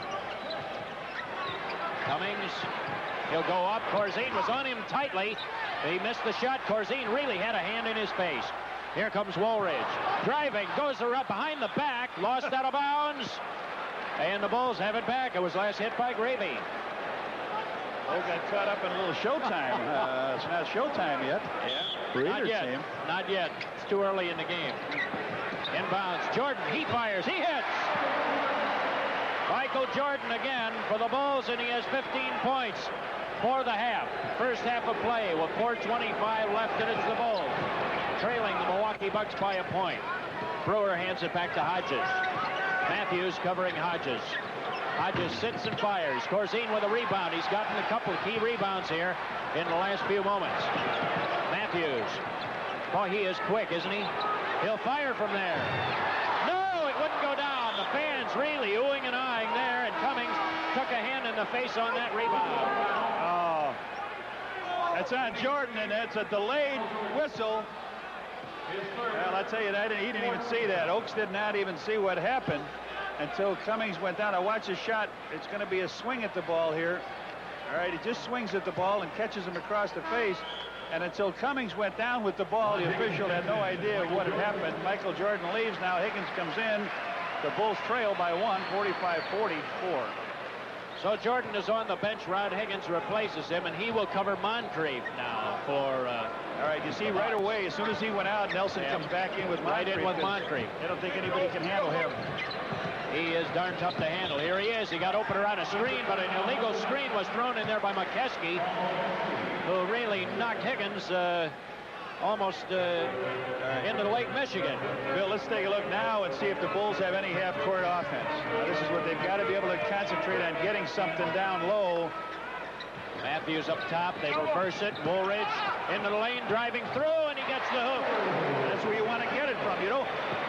Cummings, he'll go up. Corzine was on him tightly. He missed the shot. Corzine really had a hand in his face. Here comes Woolridge. Driving, goes up behind the back, lost out of bounds. And the Bulls have it back. It was last hit by Gravy. Bull got caught up in a little showtime. It's not showtime yet. Yeah. Not yet. Team. Not yet. It's too early in the game. Inbounds. Jordan, he fires. He hits. Michael Jordan again for the Bulls, and he has 15 points for the half. First half of play with 4:25 left, and it's the Bulls trailing the Milwaukee Bucks by a point. Brewer hands it back to Hodges. Matthews covering Hodges. Hodges sits and fires. Corzine with a rebound. He's gotten a couple of key rebounds here in the last few moments. Matthews. Boy, he is quick, isn't he? He'll fire from there. No, it wouldn't go down. The fans really oohing and eyeing there, and Cummings took a hand in the face on that rebound. Oh, that's on Jordan, and it's a delayed whistle. Well, I tell you that, he didn't even see that. Oakes did not even see what happened until Cummings went down. I watch the shot. It's going to be a swing at the ball here. All right, he just swings at the ball and catches him across the face. And until Cummings went down with the ball, the official had no idea what had happened. Michael Jordan leaves. Now Higgins comes in. The Bulls trail by 1, 45-44. So Jordan is on the bench. Rod Higgins replaces him, and he will cover Moncrief now for... all right, you see right away, as soon as he went out, Nelson comes back in with Moncrief. Right in with Moncrief. I don't think anybody can handle him. He is darn tough to handle. Here he is. He got open around a screen, but an illegal screen was thrown in there by McKeskey, who really knocked Higgins almost into Lake Michigan. Bill, let's take a look now and see if the Bulls have any half-court offense. Now, this is what they've got to be able to concentrate on, getting something down low. Matthews up top. They reverse it. Woolridge into the lane, driving through, and he gets the hook. That's where you want to get it from. You know,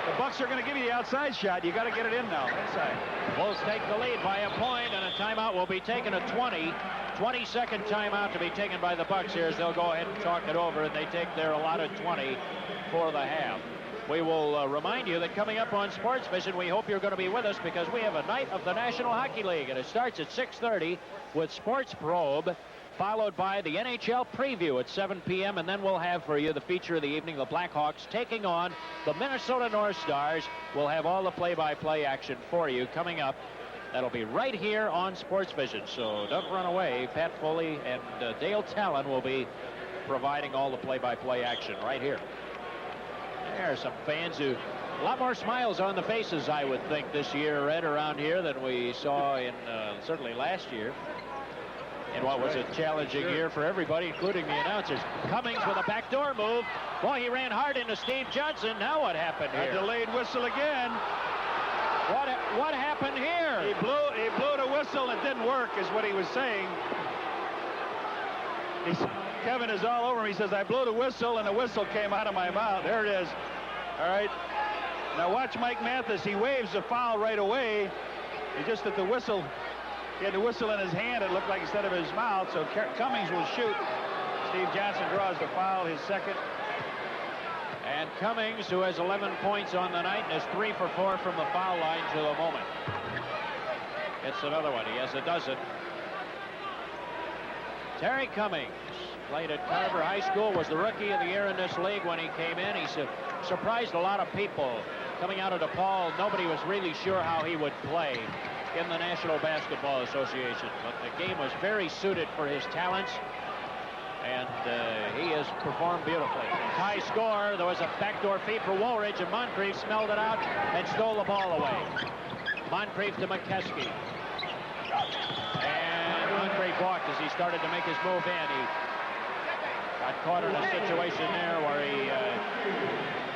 the Bucks are going to give you the outside shot. You got to get it in now, inside. Bulls take the lead by a point, and a timeout will be taken at 20-second timeout to be taken by the Bucks here as they'll go ahead and talk it over, and they take their allotted 20 for the half. We will remind you that coming up on Sports Vision, we hope you're going to be with us because we have a night of the National Hockey League, and it starts at 6:30 with Sports Probe, followed by the NHL preview at 7 p.m., and then we'll have for you the feature of the evening, the Blackhawks taking on the Minnesota North Stars. We'll have all the play-by-play action for you coming up. That'll be right here on Sports Vision, so don't run away. Pat Foley and Dale Talon will be providing all the play-by-play action right here. There are some fans who, a lot more smiles on the faces, I would think, this year, Red, around here than we saw in certainly last year. And what was a challenging year for everybody, including the announcers. Cummings with a backdoor move. Boy, he ran hard into Steve Johnson. Now what happened here? A delayed whistle again. What happened here? He blew the whistle. It didn't work, is what he was saying. Kevin is all over him. He says, I blew the whistle, and the whistle came out of my mouth. There it is. All right. Now watch Mike Mathis. He waves the foul right away. He just at the whistle. He had the whistle in his hand. It looked like instead of his mouth. So Cummings will shoot. Steve Johnson draws the foul, his second. And Cummings, who has 11 points on the night, is 3 for 4 from the foul line to the moment. It's another one. He has a dozen. Terry Cummings played at Carver High School, was the rookie of the year in this league when he came in. He surprised a lot of people. Coming out of DePaul, nobody was really sure how he would play in the National Basketball Association. But the game was very suited for his talents, and he has performed beautifully. High score. There was a backdoor feed for Woolridge, and Moncrief smelled it out and stole the ball away. Moncrief to McKeskey. And Moncrief walked as he started to make his move in. He got caught in a situation there where he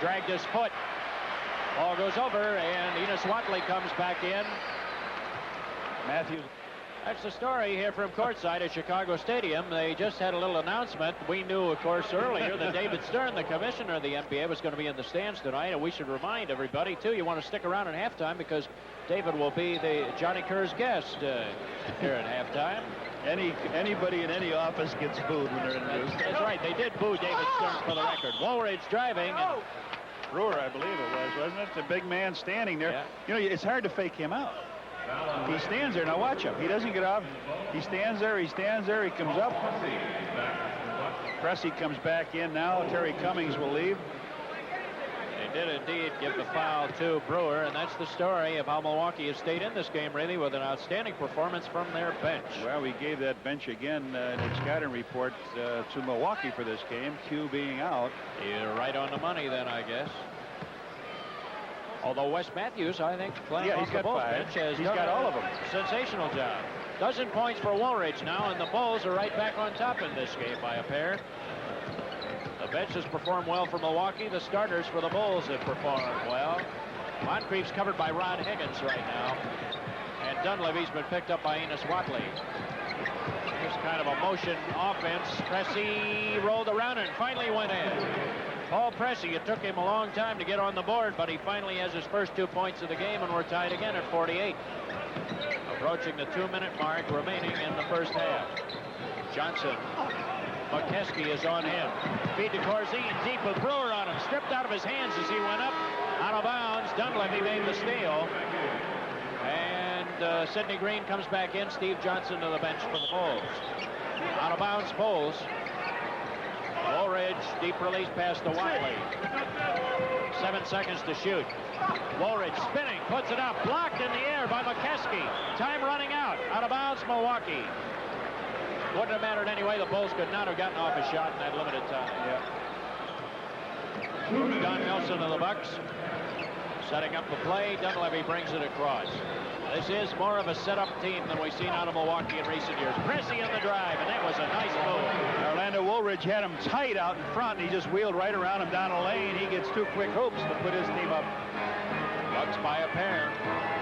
dragged his foot. Ball goes over, and Enos Watley comes back in. Matthews. That's the story here from courtside at Chicago Stadium. They just had a little announcement. We knew, of course, earlier that David Stern, the commissioner of the NBA, was going to be in the stands tonight. And we should remind everybody, too, you want to stick around at halftime because David will be the Johnny Kerr's guest here at halftime. Anybody in any office gets booed when they're introduced. That's right. They did boo David Stern for the record. Woolridge driving. And Brewer, I believe it was, wasn't it? The big man standing there. Yeah. You know, it's hard to fake him out. He stands there. Now watch him. He doesn't get off. He stands there. He stands there. He comes up. Cressy comes back in now. Terry Cummings will leave. They did indeed give the foul to Brewer, and that's the story of how Milwaukee has stayed in this game, really, with an outstanding performance from their bench. Well, we gave that bench again in the scouting report to Milwaukee for this game, Q being out. You're right on the money then, I guess. Although Wes Matthews, I think, playing off the Bulls bench, has he's got all of them. Sensational job. Dozen points for Woolridge now, and the Bulls are right back on top in this game by a pair. The bench has performed well for Milwaukee. The starters for the Bulls have performed well. Moncrief's covered by Rod Higgins right now. And Dunleavy's been picked up by Enos Watley. Here's kind of a motion offense. Cressy rolled around and finally went in. Paul Pressey, it took him a long time to get on the board, but he finally has his first 2 points of the game, and we're tied again at 48. Approaching the 2-minute mark remaining in the first half. Johnson. McKeskey is on him. Feed to Corzine, deep with Brewer on him. Stripped out of his hands as he went up. Out of bounds. Dunleavy made the steal. And Sidney Green comes back in. Steve Johnson to the bench for the Bulls. Out of bounds, Bulls. Woolridge, deep release pass to Watley. 7 seconds to shoot. Woolridge spinning, puts it up, blocked in the air by McKeskey. Time running out. Out of bounds, Milwaukee. Wouldn't have mattered anyway. The Bulls could not have gotten off a shot in that limited time. Yeah. Don Nelson of the Bucks setting up the play. Dunleavy brings it across. This is more of a set-up team than we've seen out of Milwaukee in recent years. Pressey in the drive, and that was a nice move. Orlando Woolridge had him tight out in front, and he just wheeled right around him down the lane. He gets 2 quick hoops to put his team up. Bucks by a pair.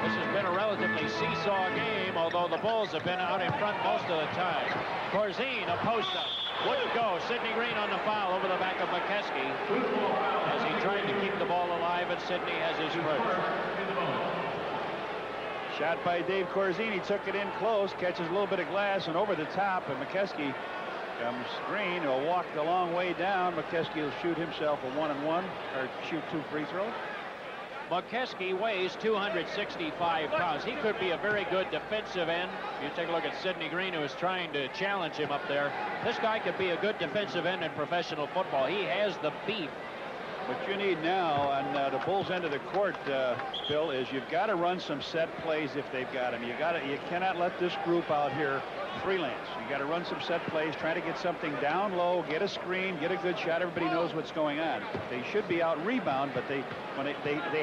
This has been a relatively seesaw game, although the Bulls have been out in front most of the time. Corzine, a post-up. Wouldn't go. Sidney Green on the foul over the back of McKeskey as he tried to keep the ball alive, and Sidney has his first. Shot by Dave Corzine. He took it in close, catches a little bit of glass, and over the top, and McKeskey comes Green. He'll walk the long way down. McKeskey will shoot himself a 1-and-1, or shoot 2 free throws. McKeskey weighs 265 pounds. He could be a very good defensive end. You take a look at Sidney Green, who is trying to challenge him up there. This guy could be a good defensive end in professional football. He has the beef. What you need now on the Bulls' end of the court, Bill, is you've got to run some set plays if they've got them. You cannot let this group out here freelance. You got to run some set plays, try to get something down low, get a screen, get a good shot. Everybody knows what's going on. They should be out rebound, but they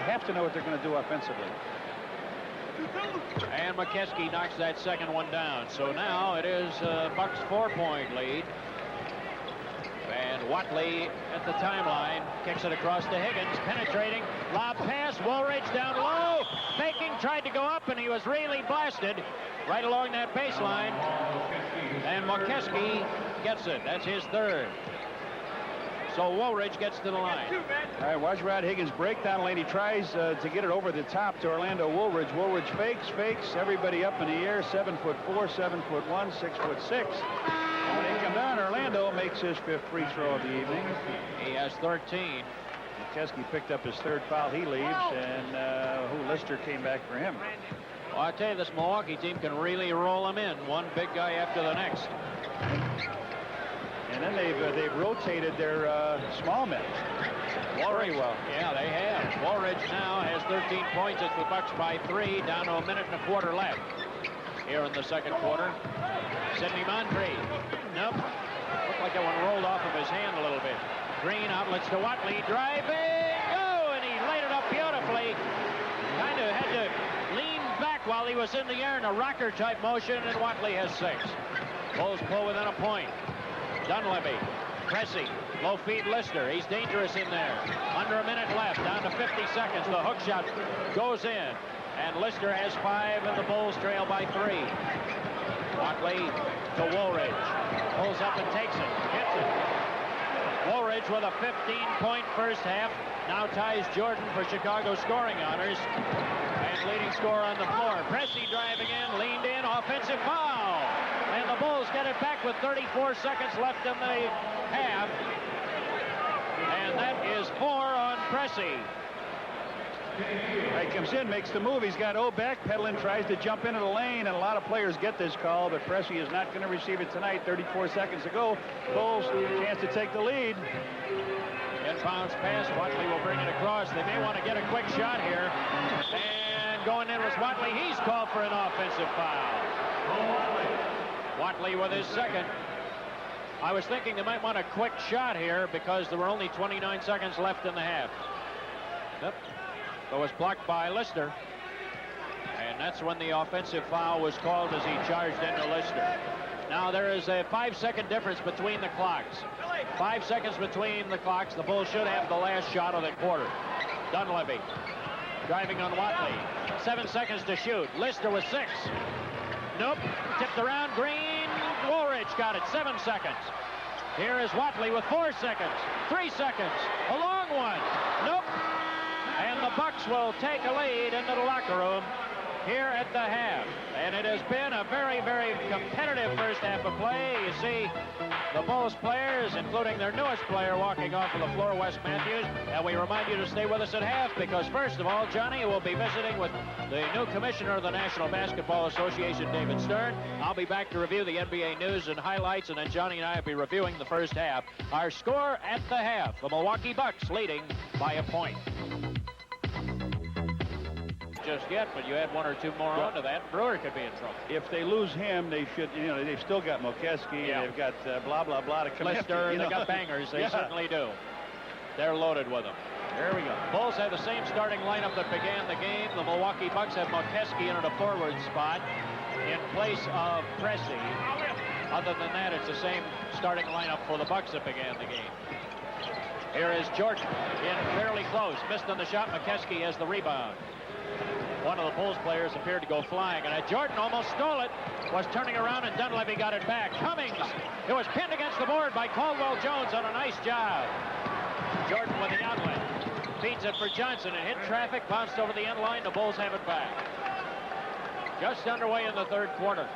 have to know what they're going to do offensively. And McKeskey knocks that second one down. So now it is Bucks' 4-point lead. And Watley at the timeline kicks it across to Higgins, penetrating, lob pass, Woolridge down low, faking, tried to go up, and he was really blasted right along that baseline. And McKeskey gets it. That's his third. So Woolridge gets to the line. All right, watch Rod Higgins break down lane. He tries to get it over the top to Orlando Woolridge. Woolridge fakes, everybody up in the air, 7'4", 7'1", 6'6". And when they come down, Orlando makes his 5th free throw of the evening. He has 13. McKeskey picked up his 3rd foul. He leaves, and Lister came back for him. Well, I tell you, this Milwaukee team can really roll them in, one big guy after the next. And then they've rotated their small men very well. Yeah, they have. Woolridge now has 13 points. It's the Bucks by 3, down to a minute and a quarter left here in the second quarter. Sidney Moncrief. Nope. Looked like that one rolled off of his hand a little bit. Green outlets to Watley. Driving. Oh, and he laid it up beautifully. Kind of had to lean back while he was in the air in a rocker type motion, and Watley has 6. Bulls pull within a point. Dunleavy. Pressey. Low feed Lister. He's dangerous in there. Under a minute left. Down to 50 seconds. The hook shot goes in. And Lister has 5, and the Bulls trail by 3. Watley to Woolridge. Pulls up and takes it. Hits it. Woolridge with a 15-point first half. Now ties Jordan for Chicago scoring honors. And leading scorer on the floor. Pressey driving in, leaned in, offensive foul. And the Bulls get it back with 34 seconds left in the half. And that is 4 on Pressey. He comes in, makes the move. He's got O backpedaling, tries to jump into the lane, and a lot of players get this call, but Pressey is not going to receive it tonight. 34 seconds to go. Bulls chance to take the lead. Inbounds pass. Watley will bring it across. They may want to get a quick shot here. And going in was Watley. He's called for an offensive foul. Watley with his second. I was thinking they might want a quick shot here because there were only 29 seconds left in the half. Yep. It was blocked by Lister. And that's when the offensive foul was called as he charged into Lister. Now there is a 5-second difference between the clocks. 5 seconds between the clocks. The Bulls should have the last shot of the quarter. Dunleavy driving on Watley. 7 seconds to shoot. Lister with 6. Nope. Tipped around. Green. Woolridge got it. 7 seconds. Here is Watley with 4 seconds. 3 seconds. A long one. Nope. And the Bucks will take a lead into the locker room here at the half. And it has been a very, very competitive first half of play. You see the Bulls players, including their newest player, walking off of the floor, Wes Matthews. And we remind you to stay with us at half because, first of all, Johnny will be visiting with the new commissioner of the National Basketball Association, David Stern. I'll be back to review the NBA news and highlights, and then Johnny and I will be reviewing the first half. Our score at the half, the Milwaukee Bucks leading by a point. Just yet, but you add 1 or 2 more onto that, Brewer could be in trouble. If they lose him, they should, they've still got Mokeski, yeah. They've got blah, blah, blah to come Lister, they got bangers, they certainly do. They're loaded with them. Here we go. Bulls have the same starting lineup that began the game. The Milwaukee Bucks have Mokeski in at a forward spot in place of Pressey. Other than that, it's the same starting lineup for the Bucks that began the game. Here is Jordan in fairly close. Missed on the shot. Mokeski has the rebound. One of the Bulls players appeared to go flying, and Jordan almost stole it, was turning around, and Dunleavy got it back. Cummings, it was pinned against the board by Caldwell-Jones on a nice job. Jordan with the outlet. Feeds it for Johnson, and hit traffic, bounced over the end line. The Bulls have it back. Just underway in the third quarter.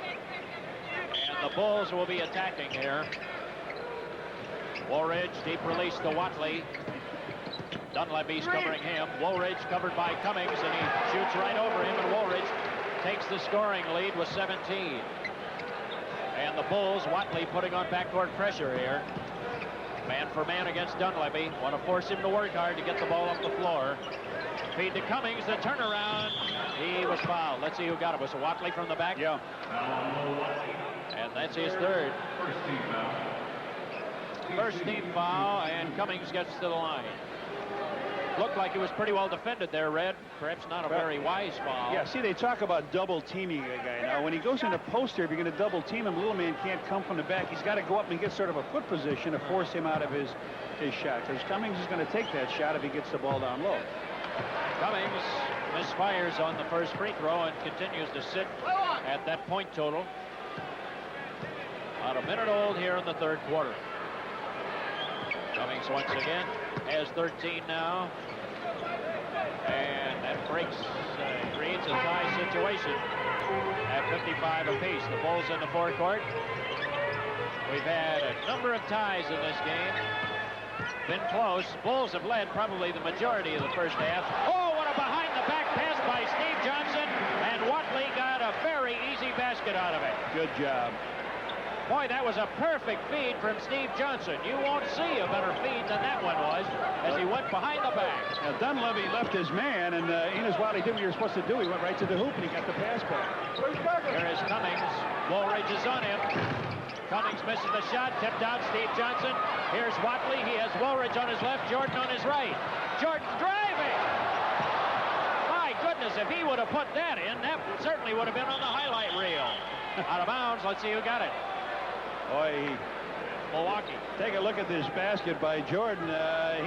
And the Bulls will be attacking here. Woolridge, deep release to Watley. Dunleavy's covering him. Woolridge covered by Cummings, and he shoots right over him, and Woolridge takes the scoring lead with 17. And the Bulls, Watley putting on backcourt pressure here. Man for man against Dunleavy. Want to force him to work hard to get the ball up the floor. Feed to Cummings, the turnaround. He was fouled. Let's see who got it. Was it Watley from the back? Yeah. And that's his third. First team foul, and Cummings gets to the line. Looked like it was pretty well defended there, Red. Perhaps not a very wise foul. Yeah, see, they talk about double teaming a guy. Now, when he goes into poster, if you're going to double team him, little man can't come from the back. He's got to go up and get sort of a foot position to force him out of his shot. Because Cummings is going to take that shot if he gets the ball down low. Cummings misfires on the first free throw and continues to sit at that point total. About a minute old here in the third quarter. Cummings once again has 13 now. And that breaks, creates a tie situation at 55 apiece. The Bulls in the forecourt. We've had a number of ties in this game. Been close. Bulls have led probably the majority of the first half. Oh, what a behind-the-back pass by Steve Johnson. And Watley got a very easy basket out of it. Good job. Boy, that was a perfect feed from Steve Johnson. You won't see a better feed than that one was as he went behind the back. Now, Dunleavy left his man, and Enos Watley did what you were supposed to do. He went right to the hoop, and he got the pass back. Here is Cummings. Woolridge is on him. Cummings misses the shot, tipped out Steve Johnson. Here's Watley. He has Woolridge on his left, Jordan on his right. Jordan driving. My goodness, if he would have put that in, that certainly would have been on the highlight reel. Out of bounds. Let's see who got it. Boy, Milwaukee. Take a look at this basket by Jordan.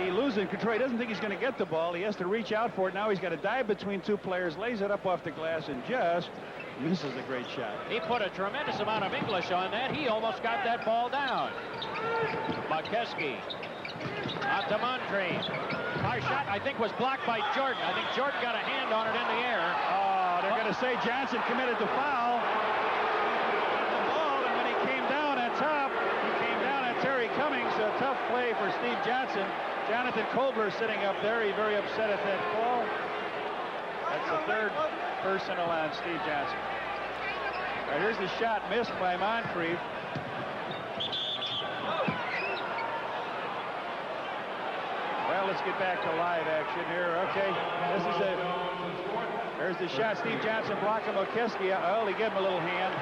He losing control. He doesn't think he's going to get the ball. He has to reach out for it. Now he's got to dive between two players, lays it up off the glass, and just Misses a great shot. He put a tremendous amount of English on that. He almost got that ball down. McKeskey out to Moncrief. Our shot, I think, was blocked by Jordan. I think Jordan got a hand on it in the air. Oh, they're going to say Johnson committed the foul. The ball, and when he came down on top, he came down on Terry Cummings. A tough play for Steve Johnson. Jonathan Colbert sitting up there. He's very upset at that call. That's the third personal on Steve Johnson. All right, here's the shot missed by Moncrief. Well, let's get back to live action here. Okay, this is there's the shot. Steve Johnson blocking McKeskey. Well, he gave him a little hand.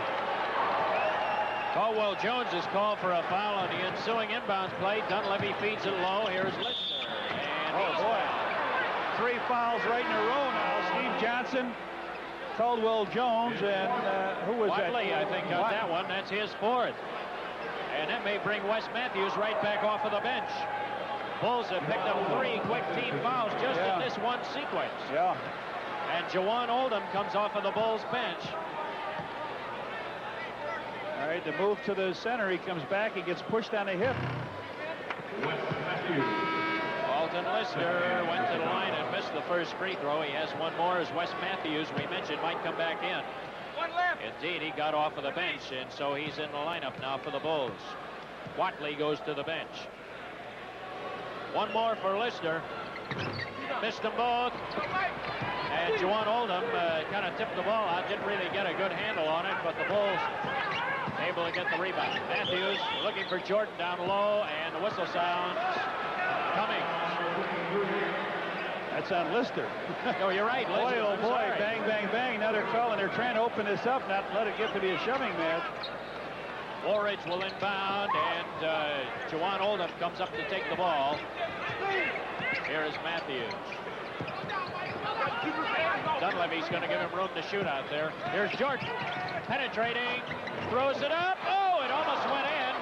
Caldwell Jones is called for a foul on the ensuing inbounds play. Dunleavy feeds it low. Here's Lister. And oh, boy. 3 fouls right in a row now. Steve Johnson, Caldwell Jones, and who was Watley, that? I think, on that one. That's his 4th. And that may bring Wes Matthews right back off of the bench. Bulls have picked up 3 quick team fouls just in this one sequence. Yeah. And Jawan Oldham comes off of the Bulls bench. All right, the move to the center. He comes back. He gets pushed on the hip. Alton Lister went to the line and missed the first free throw. He has one more as Wes Matthews, we mentioned, might come back in. One left. Indeed, he got off of the bench, and so he's in the lineup now for the Bulls. Watley goes to the bench. One more for Lister. Missed them both. And Jawan Oldham kind of tipped the ball out. Didn't really get a good handle on it, but the Bulls able to get the rebound. Matthews looking for Jordan down low, and the whistle sounds. Cummings. That's on Lister. Oh, you're right, Lister. Boy, oh boy, bang, bang, bang. Now they're calling. They're trying to open this up, not let it get to be a shoving match. Woolridge will inbound, and Jawan Oldham comes up to take the ball. Here is Matthews. Dunleavy's going to give him room to shoot out there. Here's Jordan. Penetrating. Throws it up. Oh, it almost went in.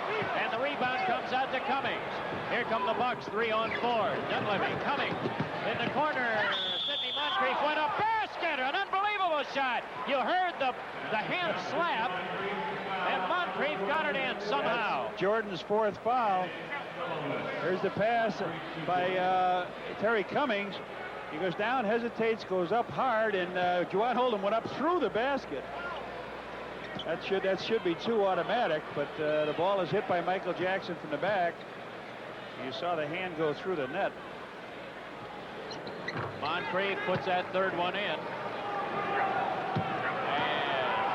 And the rebound comes out to Cummings. Here come the Bucks, 3-on-4. Dunleavy, Cummings in the corner. Sidney Moncrief went up. Basket! An unbelievable shot. You heard the hand slap. And Moncrief got it in somehow. That's Jordan's 4th foul. There's the pass by Terry Cummings. He goes down, hesitates, goes up hard, and Jawan Oldham went up through the basket. That should be 2 automatic, but the ball is hit by Michael Jackson from the back. You saw the hand go through the net. Moncrief puts that 3rd one in.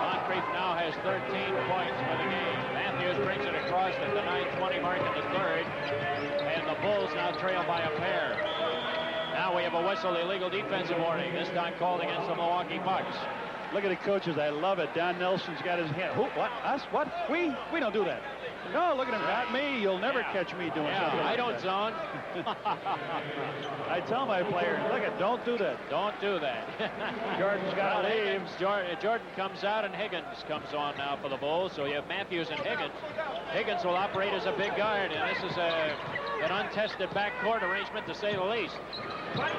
Moncrief now has 13 points for the game. Matthews brings it across at the 9:20 mark in the 3rd. And the Bulls now trail by a pair. Now we have a whistle, illegal defensive warning, this time called against the Milwaukee Bucks. Look at the coaches. I love it. Don Nelson's got his hand. Who? What? Us? What? We don't do that. No, look at him. Not me. You'll never catch me doing something like I don't that. zone. I tell my players, look at, don't do that. Don't do that. Jordan's got to leave. Jordan comes out, and Higgins comes on now for the Bulls. So you have Matthews and Higgins. Higgins will operate as a big guard, and this is an untested backcourt arrangement, to say the least.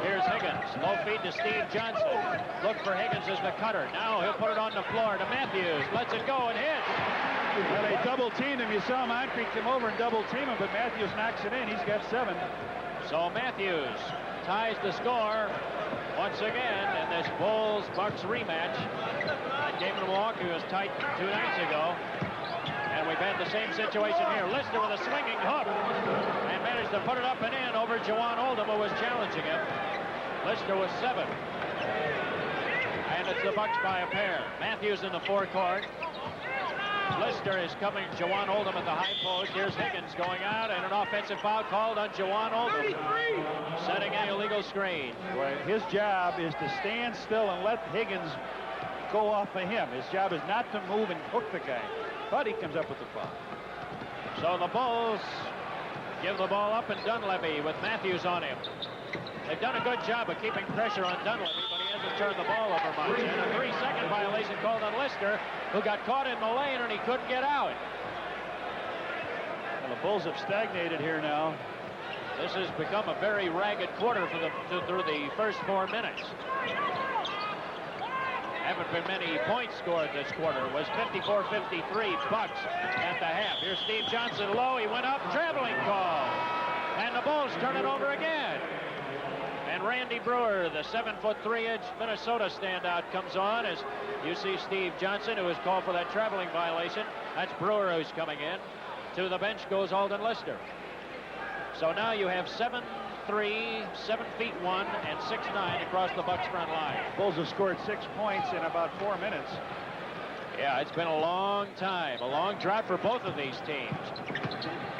Here's Higgins. Low feed to Steve Johnson. Look for Higgins as the cutter. Now he'll put it on the floor to Matthews. Lets it go and hits. Well, they double-teamed him. You saw Moncrief come over and double-team him, but Matthews knocks it in. He's got 7. So Matthews ties the score once again in this Bulls-Bucks rematch. That game in Milwaukee was tight 2 nights ago. And we've had the same situation here. Lister with a swinging hook and managed to put it up and in over Jawan Oldham, who was challenging him. Lister was 7. And it's the Bucks by a pair. Matthews in the forecourt. Lister is coming. Jawan Oldham at the high post. Here's Higgins going out, and an offensive foul called on Jawan Oldham. Setting an illegal screen. Well, his job is to stand still and let Higgins go off of him. His job is not to move and hook the guy. But he comes up with the foul. So the Bulls give the ball up, and Dunleavy with Matthews on him. They've done a good job of keeping pressure on Dunleavy, but he hasn't turned the ball over much. And a 3-second violation called on Lister, who got caught in the lane and he couldn't get out. Well, the Bulls have stagnated here now. This has become a very ragged quarter for through the first 4 minutes. Haven't been many points scored this quarter. It was 54-53 Bucks at the half. Here's Steve Johnson low. He went up. Traveling call. And the Bulls turn it over again. And Randy Brewer, the 7-foot 3-inch Minnesota standout, comes on as you see Steve Johnson, who was called for that traveling violation. That's Brewer who's coming in. To the bench goes Alden Lister. So now you have 7'3", 7 feet 1, and 6'9" across the Bucks front line. Bulls have scored 6 points in about 4 minutes. Yeah, it's been a long time, a long drought for both of these teams.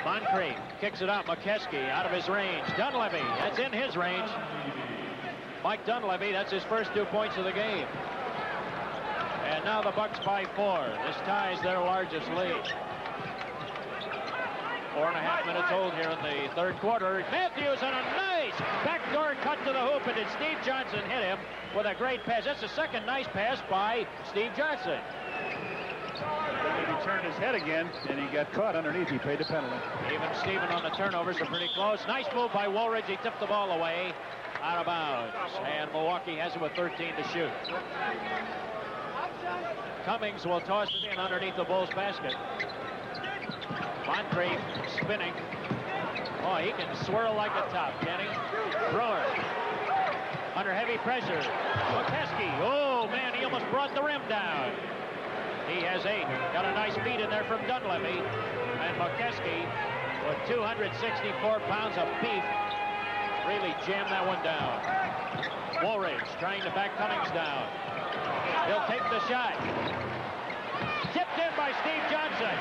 Moncrief kicks it out. McKeskey out of his range. Dunleavy, that's in his range. Mike Dunleavy, that's his first 2 points of the game. And now the Bucks by 4. This ties their largest lead. 4.5 minutes old here in the third quarter. Matthews on a nice backdoor cut to the hoop, and did Steve Johnson hit him with a great pass. That's the second nice pass by Steve Johnson. He turned his head again, and he got caught underneath. He paid the penalty. Even Steven on the turnovers are pretty close. Nice move by Woolridge. He tipped the ball away out of bounds, and Milwaukee has it with 13 to shoot. Cummings will toss it in underneath the Bulls basket. Moncrief spinning. Oh, he can swirl like a top, can he? Brewer under heavy pressure. McKeskey. Oh, man, he almost brought the rim down. He has 8. Got a nice feed in there from Dunleavy. And McKeskey, with 264 pounds of beef, really jammed that one down. Woolridge trying to back Cummings down. He'll take the shot. Tipped in by Steve Johnson.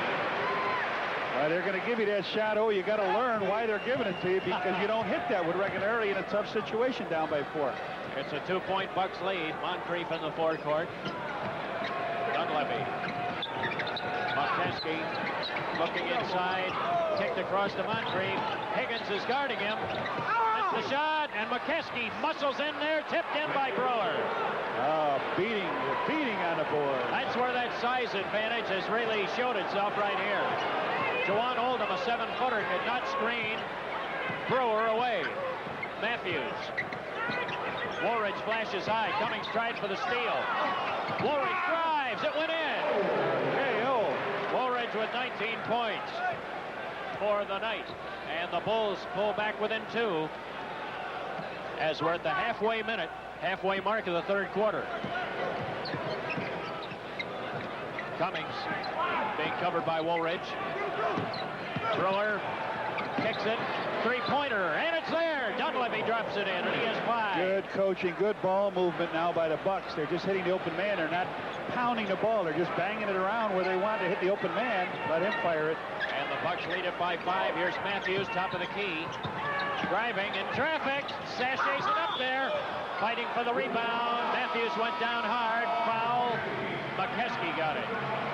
Well, they're going to give you that shot. Oh, you got to learn why they're giving it to you, because you don't hit that with regularity in a tough situation down by 4. It's a 2-point Bucks lead. Moncrief in the forecourt. Dunleavy. McKeskey looking inside. Kicked across to Moncrief. Higgins is guarding him. That's the shot, and McKeskey muscles in there. Tipped in by Brewer. Oh, beating on the board. That's where that size advantage has really showed itself right here. Jawan Oldham, a 7-footer, could not screen Brewer away. Matthews. Woolridge flashes high. Cummings tried for the steal. Woolridge drives. It went in. KO. Woolridge with 19 points for the night. And the Bulls pull back within 2 as we're at the halfway mark of the third quarter. Cummings being covered by Woolridge. Brewer kicks it. 3-pointer, and it's there. Dunleavy drops it in, and he has 5. Good coaching, good ball movement now by the Bucks. They're just hitting the open man. They're not pounding the ball. They're just banging it around where they want to hit the open man. Let him fire it. And the Bucks lead it by 5. Here's Matthews, top of the key. Driving in traffic. Sashays it up there. Fighting for the rebound. Matthews went down hard. Foul. McKeskey got it.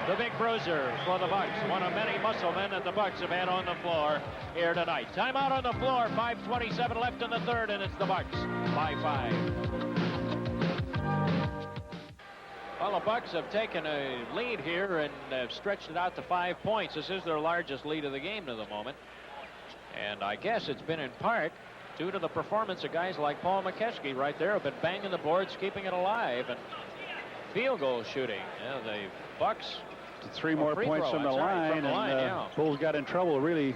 The big bruiser for the Bucks. One of many muscle men that the Bucks have had on the floor here tonight. Timeout on the floor. 5:27 left in the third, and it's the Bucks by 5. Well, the Bucks have taken a lead here and have stretched it out to 5 points. This is their largest lead of the game to the moment. And I guess it's been in part due to the performance of guys like Paul McKeskey right there, who've been banging the boards, keeping it alive, and field goal shooting. Yeah, the Bucks 3 more points from the line, yeah. Bulls got in trouble really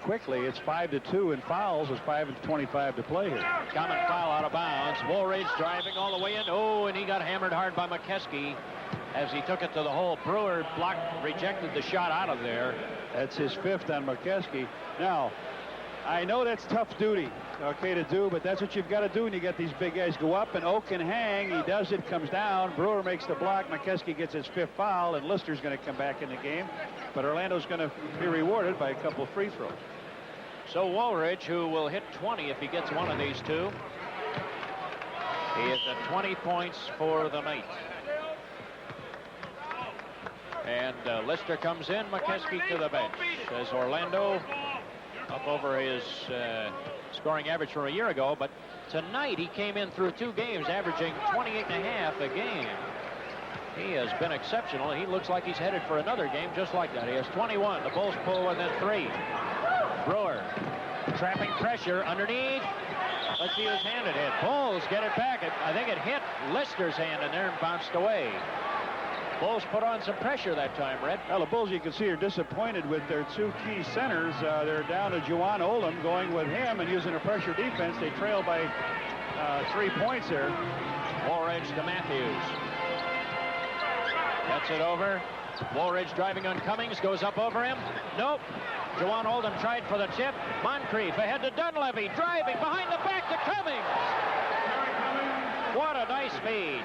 quickly. It's 5-2 in fouls. It's 5:25 to play here. Common foul out of bounds. Woolridge driving all the way in. Oh, and he got hammered hard by McKeskey as he took it to the hole. Brewer rejected the shot out of there. That's his 5th on McKeskey. Now, I know that's tough duty, okay, to do, but that's what you've got to do when you get these big guys go up, and Oak can hang. He does it, comes down. Brewer makes the block. McKeskey gets his 5th foul, and Lister's going to come back in the game. But Orlando's going to be rewarded by a couple of free throws. So Woolridge, who will hit 20 if he gets one of these 2. He is at 20 points for the night. And Lister comes in. McKeskey to the bench as Orlando up over his scoring average from a year ago, but tonight he came in through 2 games averaging 28.5 a game. He has been exceptional. He looks like he's headed for another game just like that. He has 21. The Bulls pull within 3. Brewer trapping pressure underneath. Let's see whose hand it hit. Bulls get it back. I think it hit Lister's hand in there and bounced away. Bulls put on some pressure that time, Red. Well, the Bulls, you can see, are disappointed with their two key centers. They're down to Juwan Oldham, going with him and using a pressure defense. They trail by 3 points there. Woolridge to Matthews. Gets it over. Woolridge driving on Cummings, goes up over him. Nope. Juwan Oldham tried for the chip. Moncrief ahead to Dunleavy, driving behind the back to Cummings. What a nice feed.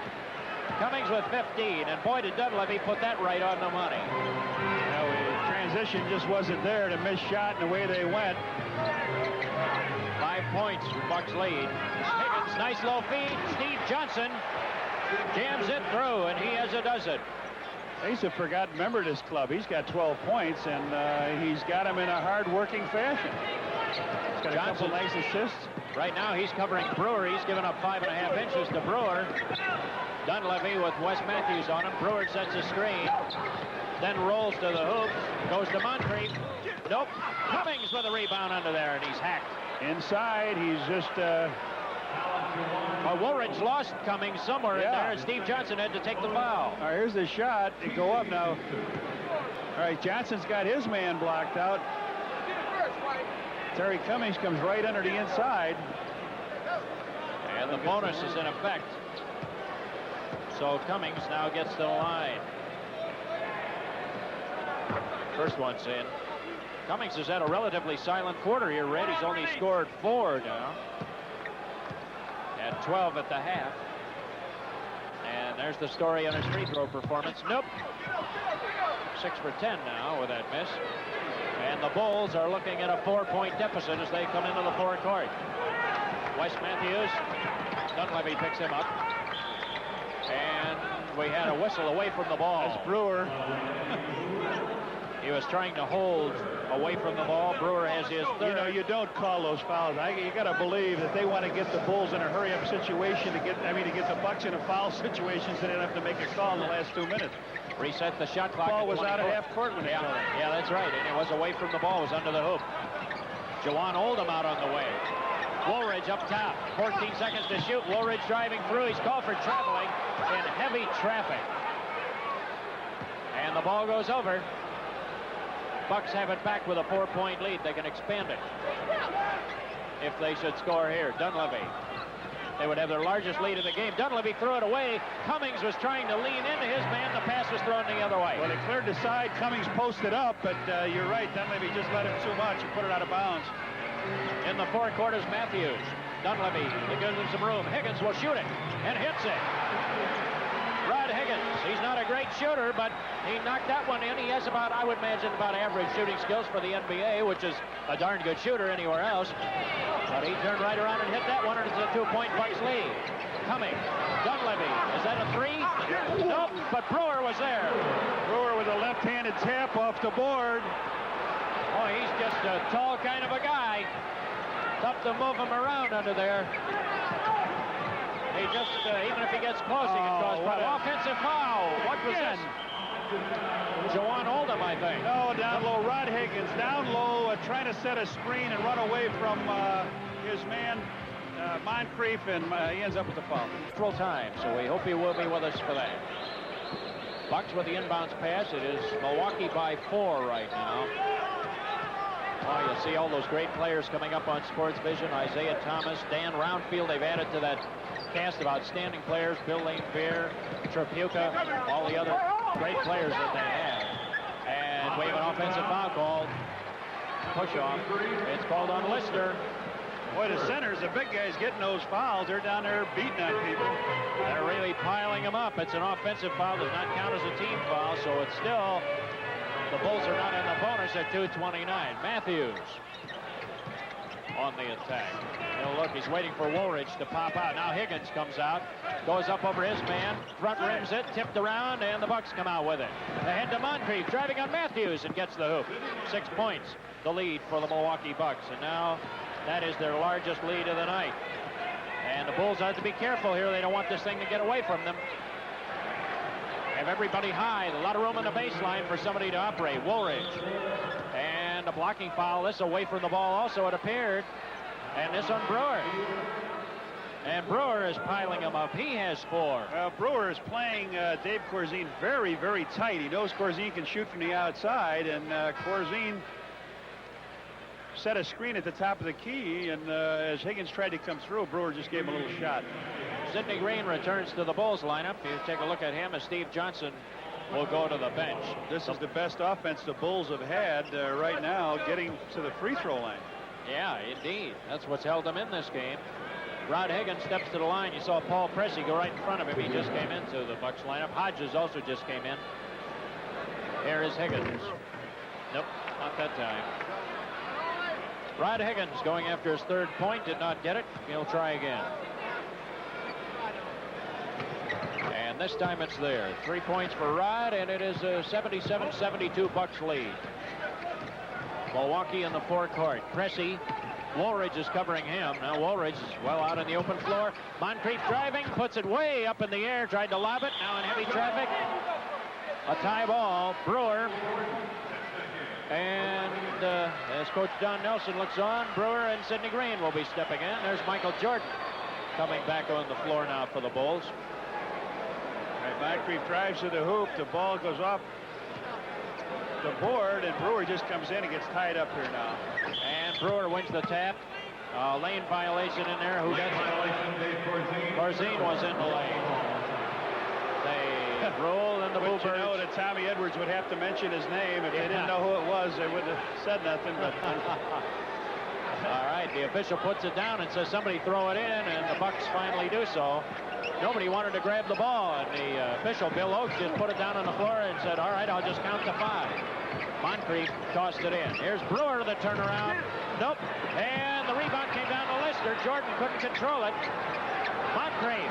Cummings with 15, and boy, did Dunleavy put that right on the money. The transition just wasn't there to miss shot, and the way they went. 5 points, Bucks lead. Higgins, nice low feed. Steve Johnson jams it through, and he has a dozen. He's a forgotten member of this club. He's got 12 points, and he's got them in a hard-working fashion. He's got a couple nice assists. Right now, he's covering Brewer. He's given up 5.5 inches to Brewer. Dunleavy with Wes Matthews on him. Brewer sets a screen, then rolls to the hoop, goes to Moncrief. Nope. Cummings with a rebound under there, and he's hacked. Inside, he's just... Well, Woolridge lost Cummings somewhere in there, and Steve Johnson had to take the foul. All right, here's the shot. They go up now. All right, Johnson's got his man blocked out. Terry Cummings comes right under the inside. And the bonus is in effect. So Cummings now gets to the line. First one's in. Cummings has had a relatively silent quarter here, Red. He's only scored 4 now. At 12 at the half. And there's the story on his free throw performance. Nope. 6 for 10 now with that miss. And the Bulls are looking at a 4-point deficit as they come into the forecourt. Wes Matthews. Dunleavy picks him up. And we had a whistle away from the ball. That's Brewer. He was trying to hold away from the ball. Brewer has his third. You know, you don't call those fouls. You got to believe that they want to get the Bulls in a hurry-up situation to get the Bucks in a foul situation so they don't have to make a call in the last 2 minutes. Reset the shot clock. The ball was out of half court when they called it. Yeah, that's right. And it was away from the ball. It was under the hoop. Juwan Oldham out on the way. Woolridge up top. 14 seconds to shoot. Woolridge driving through. He's called for traveling in heavy traffic. And the ball goes over. Bucks have it back with a 4-point lead. They can expand it if they should score here. Dunleavy. They would have their largest lead of the game. Dunleavy threw it away. Cummings was trying to lean into his man. The pass was thrown the other way. Well, they cleared the side. Cummings posted up, but you're right. Dunleavy just let him too much and put it out of bounds. In the forecourt is Matthews. Dunleavy, he gives him some room. Higgins will shoot it and hits it. Rod Higgins, he's not a great shooter, but he knocked that one in. He has about, I would imagine, about average shooting skills for the NBA, which is a darn good shooter anywhere else. But he turned right around and hit that one, and it's a 2-point Bucks lead. Cummings, Dunleavy, is that a 3? Nope, but Brewer was there. Brewer with a left-handed tap off the board. Oh, he's just a tall kind of a guy. Tough to move him around under there. He just, even if he gets close, he can cause problems. Offensive foul. What was this? Juwan Oldham, I think. No, down low. Rod Higgins down low, trying to set a screen and run away from his man, Moncrief, and he ends up with the foul. Full time, so we hope he will be with us for that. Bucks with the inbounds pass. It is Milwaukee by 4 right now. Oh, you'll see all those great players coming up on Sports Vision. Isaiah Thomas, Dan Roundfield. They've added to that cast of outstanding players. Bill Laimbeer, Trapuka, all the other great players that they have. And we have an offensive foul called. Push-off. It's called on Lister. Boy, the centers, the big guys getting those fouls. They're down there beating on people. They're really piling them up. It's an offensive foul. Does not count as a team foul, so it's still... The Bulls are not in the bonus at 2:29. Matthews on the attack. He'll look, he's waiting for Woolridge to pop out. Now Higgins comes out, goes up over his man, front rims it, tipped around, and the Bucks come out with it. Ahead to Moncrief, driving on Matthews, and gets the hoop. 6 points, the lead for the Milwaukee Bucks. And now that is their largest lead of the night. And the Bulls have to be careful here. They don't want this thing to get away from them. Have everybody high. A lot of room on the baseline for somebody to operate. Woolridge. And a blocking foul. This away from the ball also, it appeared. And this on Brewer. And Brewer is piling them up. He has 4. Brewer is playing Dave Corzine very, very tight. He knows Corzine can shoot from the outside, and Corzine set a screen at the top of the key, and as Higgins tried to come through, Brewer just gave him a little shot. Sidney Green returns to the Bulls lineup. You take a look at him as Steve Johnson will go to the bench. This is the best offense the Bulls have had right now, getting to the free throw line. Yeah, indeed. That's what's held them in this game. Rod Higgins steps to the line. You saw Paul Pressey go right in front of him. He just came into the Bucks lineup. Hodges also just came in. Here is Higgins. Nope, not that time. Rod Higgins going after his 3rd point. Did not get it. He'll try again. And this time it's there. 3 points for Rod, and it is a 77-72 Bucks lead. Milwaukee in the forecourt. Pressey. Woolridge is covering him. Now Woolridge is well out on the open floor. Moncrief driving, puts it way up in the air, tried to lob it, now in heavy traffic. A tie ball. Brewer. And as Coach Don Nelson looks on, Brewer and Sidney Green will be stepping in. There's Michael Jordan coming back on the floor now for the Bulls. Moncrief drives to the hoop. The ball goes off the board, and Brewer just comes in and gets tied up here now. And Brewer wins the tap. Lane violation in there. Who got it? Corzine was in the lane. They roll in the Bluebirds. You know that Tommy Edwards would have to mention his name. If they didn't know who it was, they wouldn't have said nothing. But all right, the official puts it down and says somebody throw it in, and the Bucks finally do so. Nobody wanted to grab the ball, and the official, Bill Oakes, just put it down on the floor and said, all right, I'll just count to 5. Moncrief tossed it in. Here's Brewer, the turnaround. Nope. And the rebound came down to Lister. Jordan couldn't control it. Moncrief.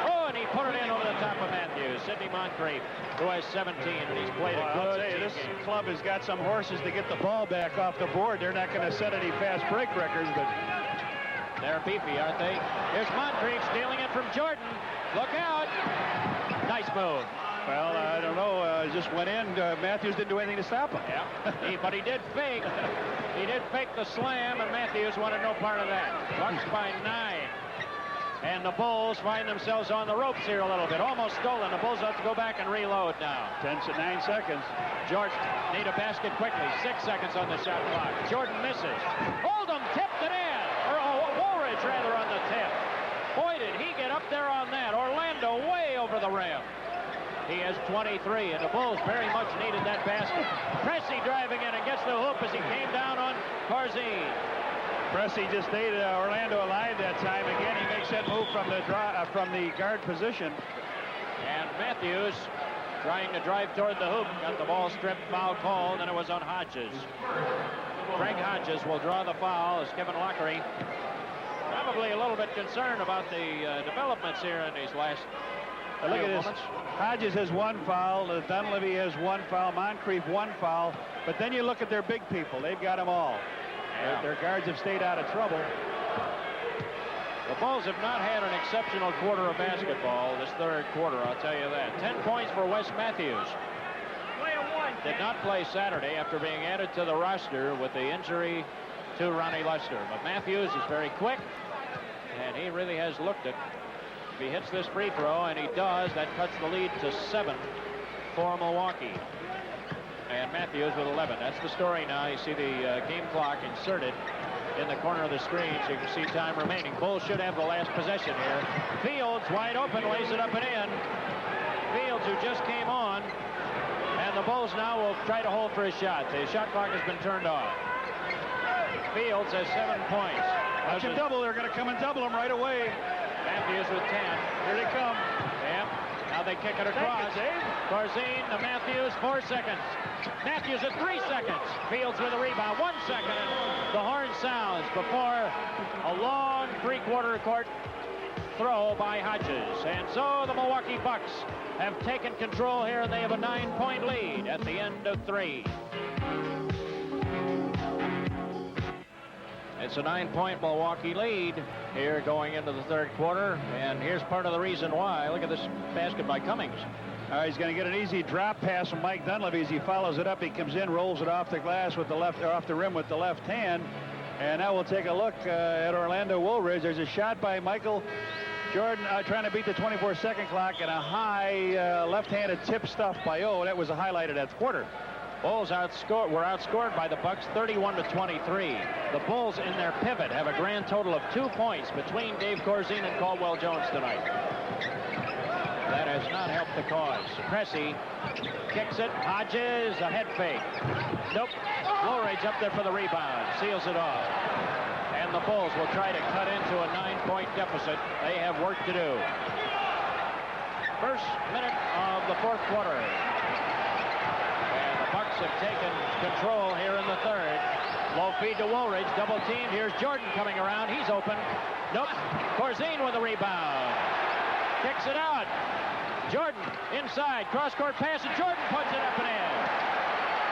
Oh, and he put it in over the top of Matthews. Sidney Moncrief, who has 17, and he's played a good team. This game. club has got some horses to get the ball back off the board. They're not going to set any fast break records, but they're beefy, aren't they? Here's Moncrief stealing it from Jordan. Look out. Nice move. Well, I don't know. Just went in. Matthews didn't do anything to stop him. Yeah. But he did fake. He did fake the slam, and Matthews wanted no part of that. Bucks by 9. And the Bulls find themselves on the ropes here a little bit. Almost stolen. The Bulls have to go back and reload now. 9 seconds. Jordan need a basket quickly. 6 seconds on the shot clock. Jordan misses. Oldham tipped it in. Woolridge rather on the tip. Boy, did he get up there on that. Orlando way over the rim. He has 23, and the Bulls very much needed that basket. Pressey driving in and gets the hoop as he came down on Corzine. Pressey just stayed Orlando alive that time. Again, he makes that move from the guard position. And Matthews trying to drive toward the hoop. Got the ball stripped, foul called, and it was on Hodges. Craig Hodges will draw the foul as Kevin Lockery probably a little bit concerned about the developments here in these last look at this. Hodges has 1 foul. Dunleavy has 1 foul. Moncrief 1 foul. But then you look at their big people. They've got them all. Yeah. Their guards have stayed out of trouble. The Bulls have not had an exceptional quarter of basketball this 3rd quarter, I'll tell you that. 10 points for Wes Matthews. Did not play Saturday after being added to the roster with the injury to Ronnie Lester. But Matthews is very quick, and he really has looked it. If he hits this free throw, and he does, that cuts the lead to 7 for Milwaukee. And Matthews with 11. That's the story now. You see the game clock inserted in the corner of the screen, so you can see time remaining. Bulls should have the last possession here. Fields wide open, lays it up and in. Fields, who just came on, and the Bulls now will try to hold for his shot. The shot clock has been turned off. Fields has 7 points. Watch him double. They're going to come and double him right away. Matthews with 10. Here they come. Yeah. Now they kick it across. Corzine to Matthews, 4 seconds. Matthews at 3 seconds. Fields with a rebound, 1 second. And the horn sounds before a long 3/4 court throw by Hodges. And so the Milwaukee Bucks have taken control here, and they have a 9-point lead at the end of 3. It's a 9-point Milwaukee lead here going into the 3rd quarter, and here's part of the reason why. Look at this basket by Cummings. He's going to get an easy drop pass from Mike Dunleavy as he follows it up. He comes in, rolls it off the glass with the left, or off the rim with the left hand, And now we'll take a look at Orlando Woolridge. There's a shot by Michael Jordan trying to beat the 24-second clock, and a high left-handed tip stuff by O. That was a highlight of that quarter. Bulls were outscored by the Bucks 31-23. The Bulls in their pivot have a grand total of 2 points between Dave Corzine and Caldwell Jones tonight. That has not helped the cause. Cressy kicks it. Hodges, a head fake. Nope. Woolridge up there for the rebound. Seals it off. And the Bulls will try to cut into a 9-point deficit. They have work to do. First minute of the fourth quarter. And the Bucks have taken control here in the third. Low feed to Woolridge. Double team. Here's Jordan coming around. He's open. Nope. Corzine with the rebound. Kicks it out. Jordan inside. Cross-court pass, and Jordan puts it up and in.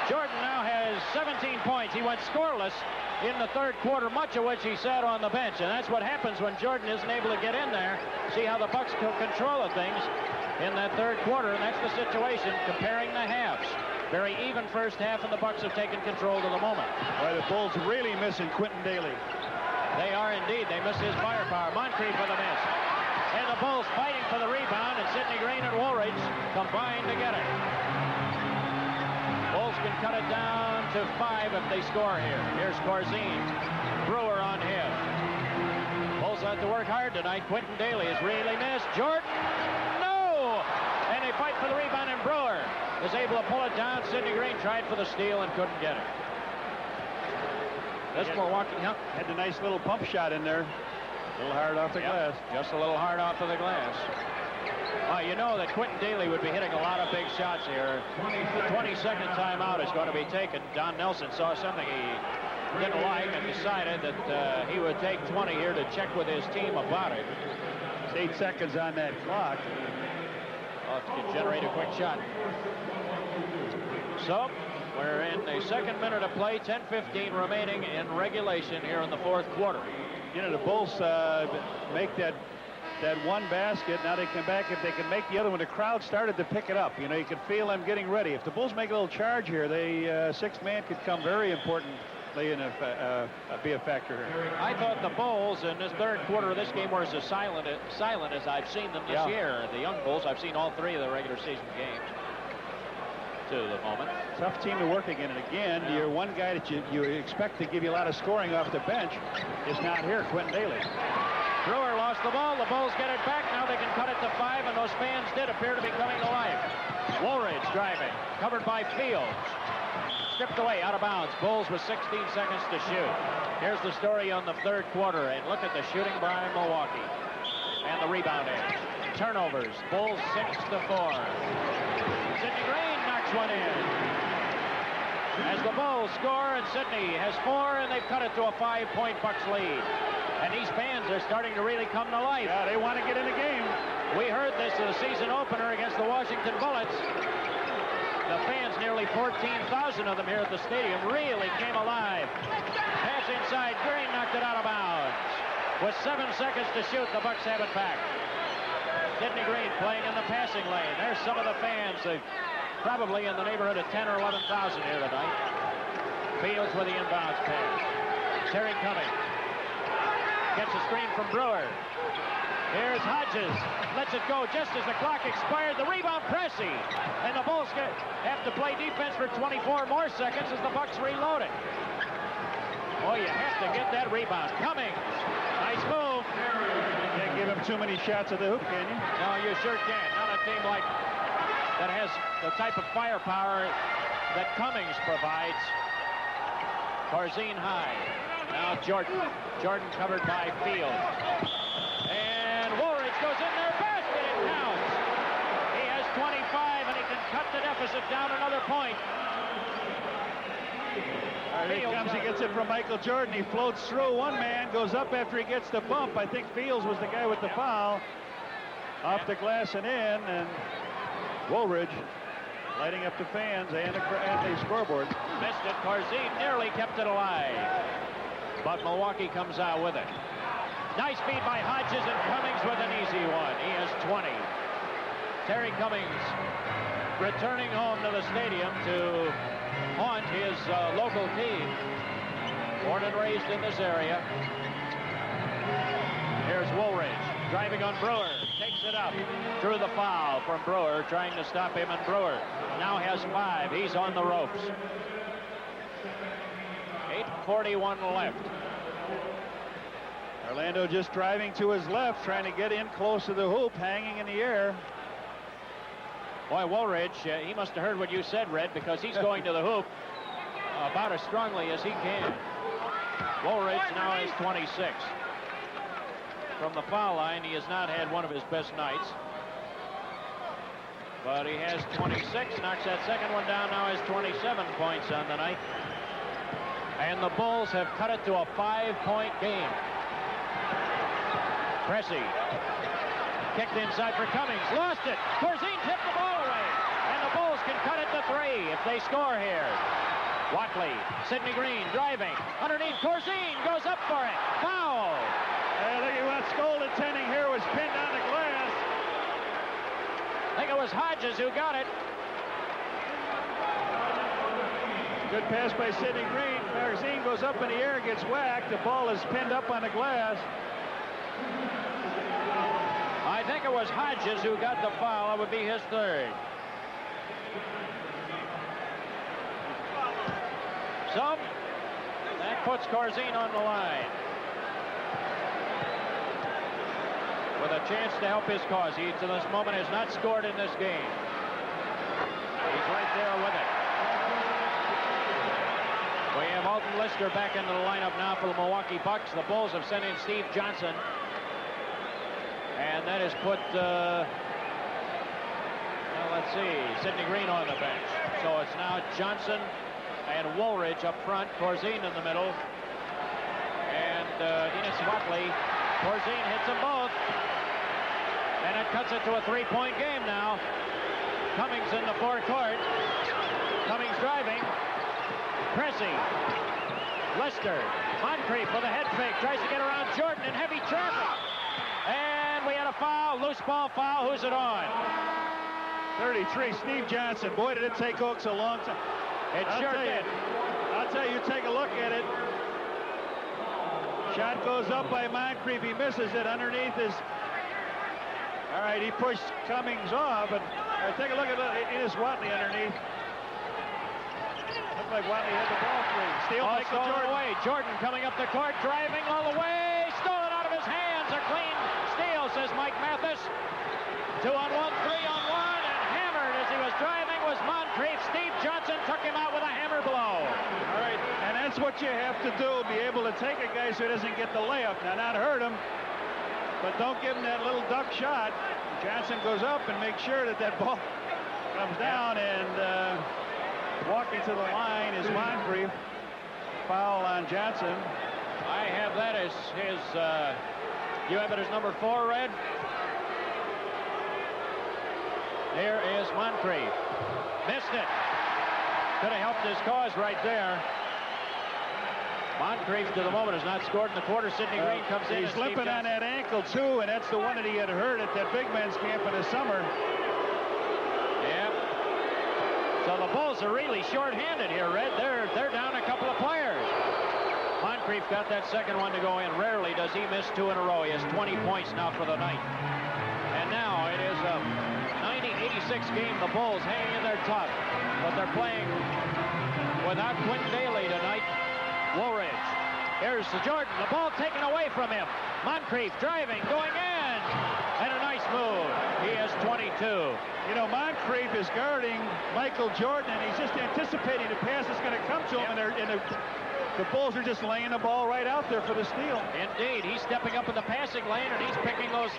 Jordan now has 17 points. He went scoreless in the third quarter, much of which he sat on the bench. And that's what happens when Jordan isn't able to get in there. See how the Bucks took control of things in that third quarter, and that's the situation comparing the halves. Very even first half, and the Bucks have taken control to the moment. Boy, the Bulls really missing Quentin Daly. They are indeed. They miss his firepower. Moncrief with a miss. And the Bulls fighting for the rebound, and Sidney Green and Woolridge combine to get it. Bulls can cut it down to 5 if they score here. Here's Corzine. Brewer on him. Bulls have to work hard tonight. Quentin Daly has really missed. Jordan, no! And they fight for the rebound, and Brewer is able to pull it down. Sidney Green tried for the steal and couldn't get it. This Milwaukee had the nice little pump shot in there. A little hard off the glass. Just a little hard off of the glass. You know that Quentin Daly would be hitting a lot of big shots here. The 22nd timeout is going to be taken. Don Nelson saw something he didn't like and decided that he would take 20 here to check with his team about it. It's 8 seconds on that clock. Well, it can generate a quick shot. So, we're in the second minute of play, 10:15 remaining in regulation here in the fourth quarter. You know, the Bulls make that one basket. Now they come back. If they can make the other one, the crowd started to pick it up. You know, you can feel them getting ready. If the Bulls make a little charge here, they sixth man could come very importantly and be a factor here. I thought the Bulls in this third quarter of this game were as silent as I've seen them this year. The young Bulls, I've seen all 3 of the regular season games to the moment. Tough team to work again, and again, your one guy that you expect to give you a lot of scoring off the bench is not here, Quentin Daly. Brewer lost the ball. The Bulls get it back. Now they can cut it to 5, and those fans did appear to be coming to life. Woolridge driving, covered by Fields. Stripped away, out of bounds. Bulls with 16 seconds to shoot. Here's the story on the third quarter, and look at the shooting by Milwaukee. And the rebounding. Turnovers. Bulls 6-4. Sidney Green knocks one in. As the Bulls score, and Sidney has 4, and they've cut it to a 5-point Bucks lead. And these fans are starting to really come to life. Yeah, they want to get in the game. We heard this in the season opener against the Washington Bullets. The fans, nearly 14,000 of them here at the stadium, really came alive. Pass inside, Green knocked it out of bounds. With 7 seconds to shoot, the Bucks have it back. Sidney Green playing in the passing lane. There's some of the fans, probably in the neighborhood of 10 or 11,000 here tonight. Fields with the inbounds pass. Terry Cummings gets a screen from Brewer. Here's Hodges. Lets it go just as the clock expired. The rebound, Cressy. And the Bulls have to play defense for 24 more seconds as the Bucks reload it. Boy, you have to get that rebound. Cummings. Nice move. Can't give him too many shots at the hoop, can you? No, you sure can't. Not a team like that has the type of firepower that Cummings provides. Corzine high. Now Jordan. Jordan covered by Fields. And Woolridge goes in there. Basket, it counts. He has 25, and he can cut the deficit down another point. Here he comes. He gets it from Michael Jordan. He floats through. One man goes up after he gets the bump. I think Fields was the guy with the foul. Off the glass and in, and Woolridge lighting up the fans and the scoreboard. Missed it. Corzine nearly kept it alive. But Milwaukee comes out with it. Nice feed by Hodges, and Cummings with an easy one. He has 20. Terry Cummings returning home to the stadium to haunt his local team. Born and raised in this area. Here's Woolridge driving on Brewer. Takes it up. Drew the foul from Brewer, trying to stop him, and Brewer now has 5. He's on the ropes. 8:41 left. Orlando just driving to his left, trying to get in close to the hoop, hanging in the air. Boy, Woolridge, he must have heard what you said, Red, because he's going to the hoop about as strongly as he can. Woolridge now has 26. From the foul line, he has not had one of his best nights. But he has 26, knocks that second one down, now has 27 points on the night. And the Bulls have cut it to a 5-point game. Cressy kicked inside for Cummings, lost it. Corzine tipped the ball away. And the Bulls can cut it to 3 if they score here. Watley, Sidney Green driving. Underneath, Corzine goes up for it. Foul. Look at what Skoll intending here was pinned on the glass. I think it was Hodges who got it. Good pass by Sidney Green. Corzine goes up in the air, gets whacked. The ball is pinned up on the glass. I think it was Hodges who got the foul. That would be his 3rd. So, that puts Corzine on the line. With a chance to help his cause. He, to this moment, has not scored in this game. He's right there with it. We have Alton Lister back into the lineup now for the Milwaukee Bucks. The Bulls have sent in Steve Johnson. And that has put, well, let's see, Sidney Green on the bench. So it's now Johnson and Woolridge up front, Corzine in the middle. And Enos Watley. Corzine hits them both. And it cuts it to a 3-point game now. Cummings in the forecourt. Cummings driving. Cressy. Lister. Moncrief with a head fake. Tries to get around Jordan in heavy traffic. And we had a foul. Loose ball foul. Who's it on? 33, Steve Johnson. Boy, did it take Oaks a long time. It sure did. I'll tell you, take a look at it. Shot goes up by Moncrief. He misses it. Underneath is... All right, he pushed Cummings off, but take a look at Enos Watley underneath. Looked like Watley had the ball free. Steal Michael Jordan. Away. Jordan coming up the court, driving all the way. Stolen out of his hands. A clean steal, says Mike Mathis. 2-on-1, 3-on-1, and hammered as he was driving was Moncrief. Steve Johnson took him out with a hammer blow. All right, and that's what you have to do, be able to take a guy so he doesn't get the layup. Now, not hurt him, but don't give him that little duck shot. Johnson goes up and makes sure that that ball comes down, and walking to the line is Moncrief. Foul on Johnson. I have that as his, you have it as number 4, Red? There is Moncrief. Missed it. Could have helped his cause right there. Moncrief, to the moment, has not scored in the quarter. Sidney Green comes in. He's limping on that ankle, too, and that's the one that he had hurt at that big men's camp in the summer. Yeah. So the Bulls are really short-handed here, Red. They're down a couple of players. Moncrief got that second one to go in. Rarely does he miss 2 in a row. He has 20 points now for the night. And now it is a 90-86 game. The Bulls hanging in there tough, but they're playing without Quentin Daly tonight. Woolridge. Here's the Jordan. The ball taken away from him. Moncrief driving, going in. And a nice move. He has 22. You know, Moncrief is guarding Michael Jordan, and he's just anticipating the pass that's going to come to him, and the Bulls are just laying the ball right out there for the steal. Indeed. He's stepping up in the passing lane, and he's picking those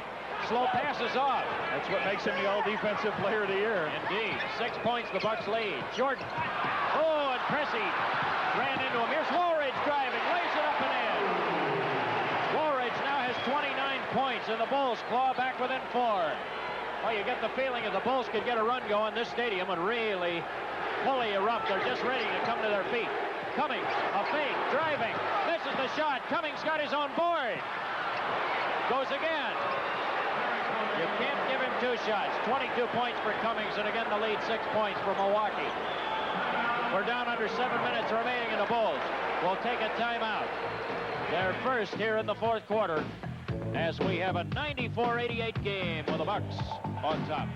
slow passes off. That's what makes him the all-defensive player of the year. Indeed. 6 points, the Bucks lead. Jordan. Oh, and Cressy ran into him. Here's Woolridge driving, lays it up and in. Woolridge now has 29 points, and the Bulls claw back within 4. Well, you get the feeling if the Bulls could get a run going, this stadium would really fully erupt. They're just ready to come to their feet. Cummings, a fake, driving, misses the shot. Cummings got his own board. Goes again. You can't give him 2 shots. 22 points for Cummings, and again the lead 6 points for Milwaukee. We're down under 7 minutes remaining in the Bulls. We'll take a timeout. They're first here in the fourth quarter as we have a 94-88 game with the Bucks on top.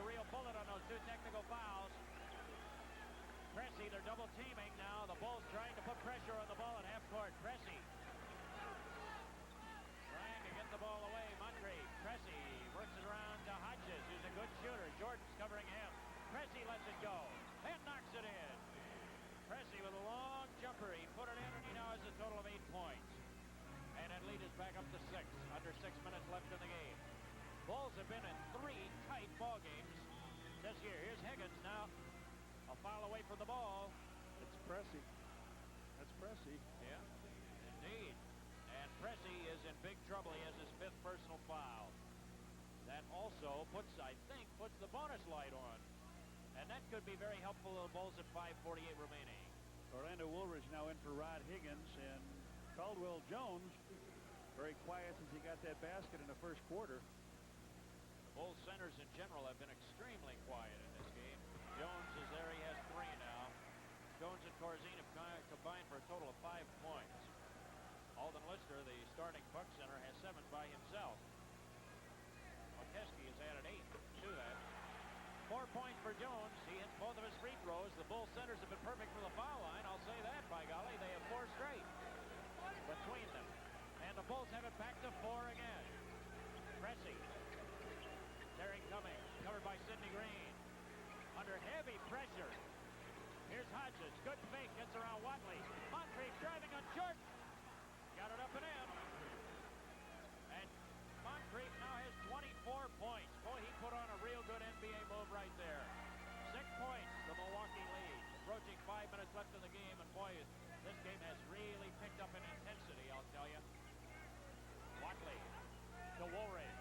a real bullet on those 2 technical fouls. Pressey, they're double teaming now. The Bulls trying to put pressure on the ball at half court. Pressey trying to get the ball away. Moncrief. Pressey works it around to Hodges, who's a good shooter. Jordan's covering him. Pressey lets it go and knocks it in. Pressey with a long jumper. He put it in, and he now has a total of 8 points. And that lead is back up to 6. Under 6 minutes left in the game. Bulls have been in 3 tight ball games this year. Here's Higgins now. A foul away from the ball. It's Pressey. That's Pressey. Yeah, indeed. And Pressey is in big trouble. He has his 5th personal foul. That also puts the bonus light on. And that could be very helpful to the Bulls at 5:48 remaining. Orlando Woolridge now in for Rod Higgins, and Caldwell Jones very quiet since he got that basket in the first quarter. The Bulls centers in general have been extremely quiet in this game. Jones is there. He has 3 now. Jones and Corzine have combined for a total of 5 points. Alden Lister, the starting Buck center, has 7 by himself. Okeski has added 8 to that. 4 points for Jones. He hits both of his free throws. The Bulls centers have been perfect for the foul line. I'll say that, by golly. They have 4 straight between them. And the Bulls have it back to 4 again. Pressey. Terry Cummings, covered by Sidney Green. Under heavy pressure. Here's Hodges. Good fake. Gets around Watley. Moncrief driving on Jordan. Got it up and in. And Moncrief now has 24 points. Boy, he put on a real good NBA move right there. 6 points, the Milwaukee lead. Approaching 5 minutes left in the game, and boy, this game has really picked up in intensity, I'll tell you. Watley to Woolridge.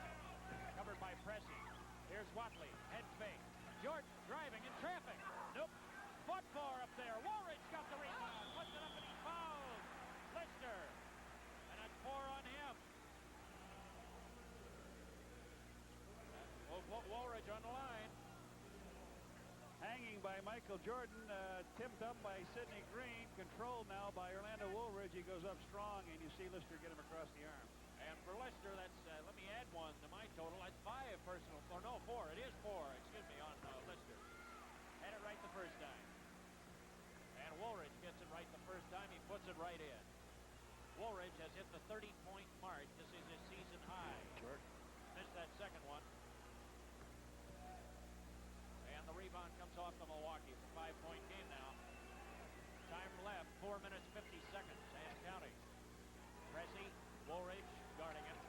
Covered by Pressey. Here's Watley. Head fake. Jordan driving in traffic. Nope. Foot 4 up there. Woolridge got the rebound. Puts it up and he fouls. Lister. And that's 4 on him. We'll put Woolridge on the line. Hanging by Michael Jordan, tipped up by Sidney Green, controlled now by Orlando Woolridge. He goes up strong, and you see Lister get him across the arm. And for Lister, that's, let me add 1 to my total. That's 5 personal, or no, 4. It is 4, excuse me, on Lister. Had it right the first time. And Woolridge gets it right the first time. He puts it right in. Woolridge has hit the 30-point mark. This is his season high. Short. Missed that second one. And the rebound comes off to Milwaukee. It's a 5-point game now. Time left, 4 minutes, 50 seconds, and counting. Pressey, Woolridge guarding it.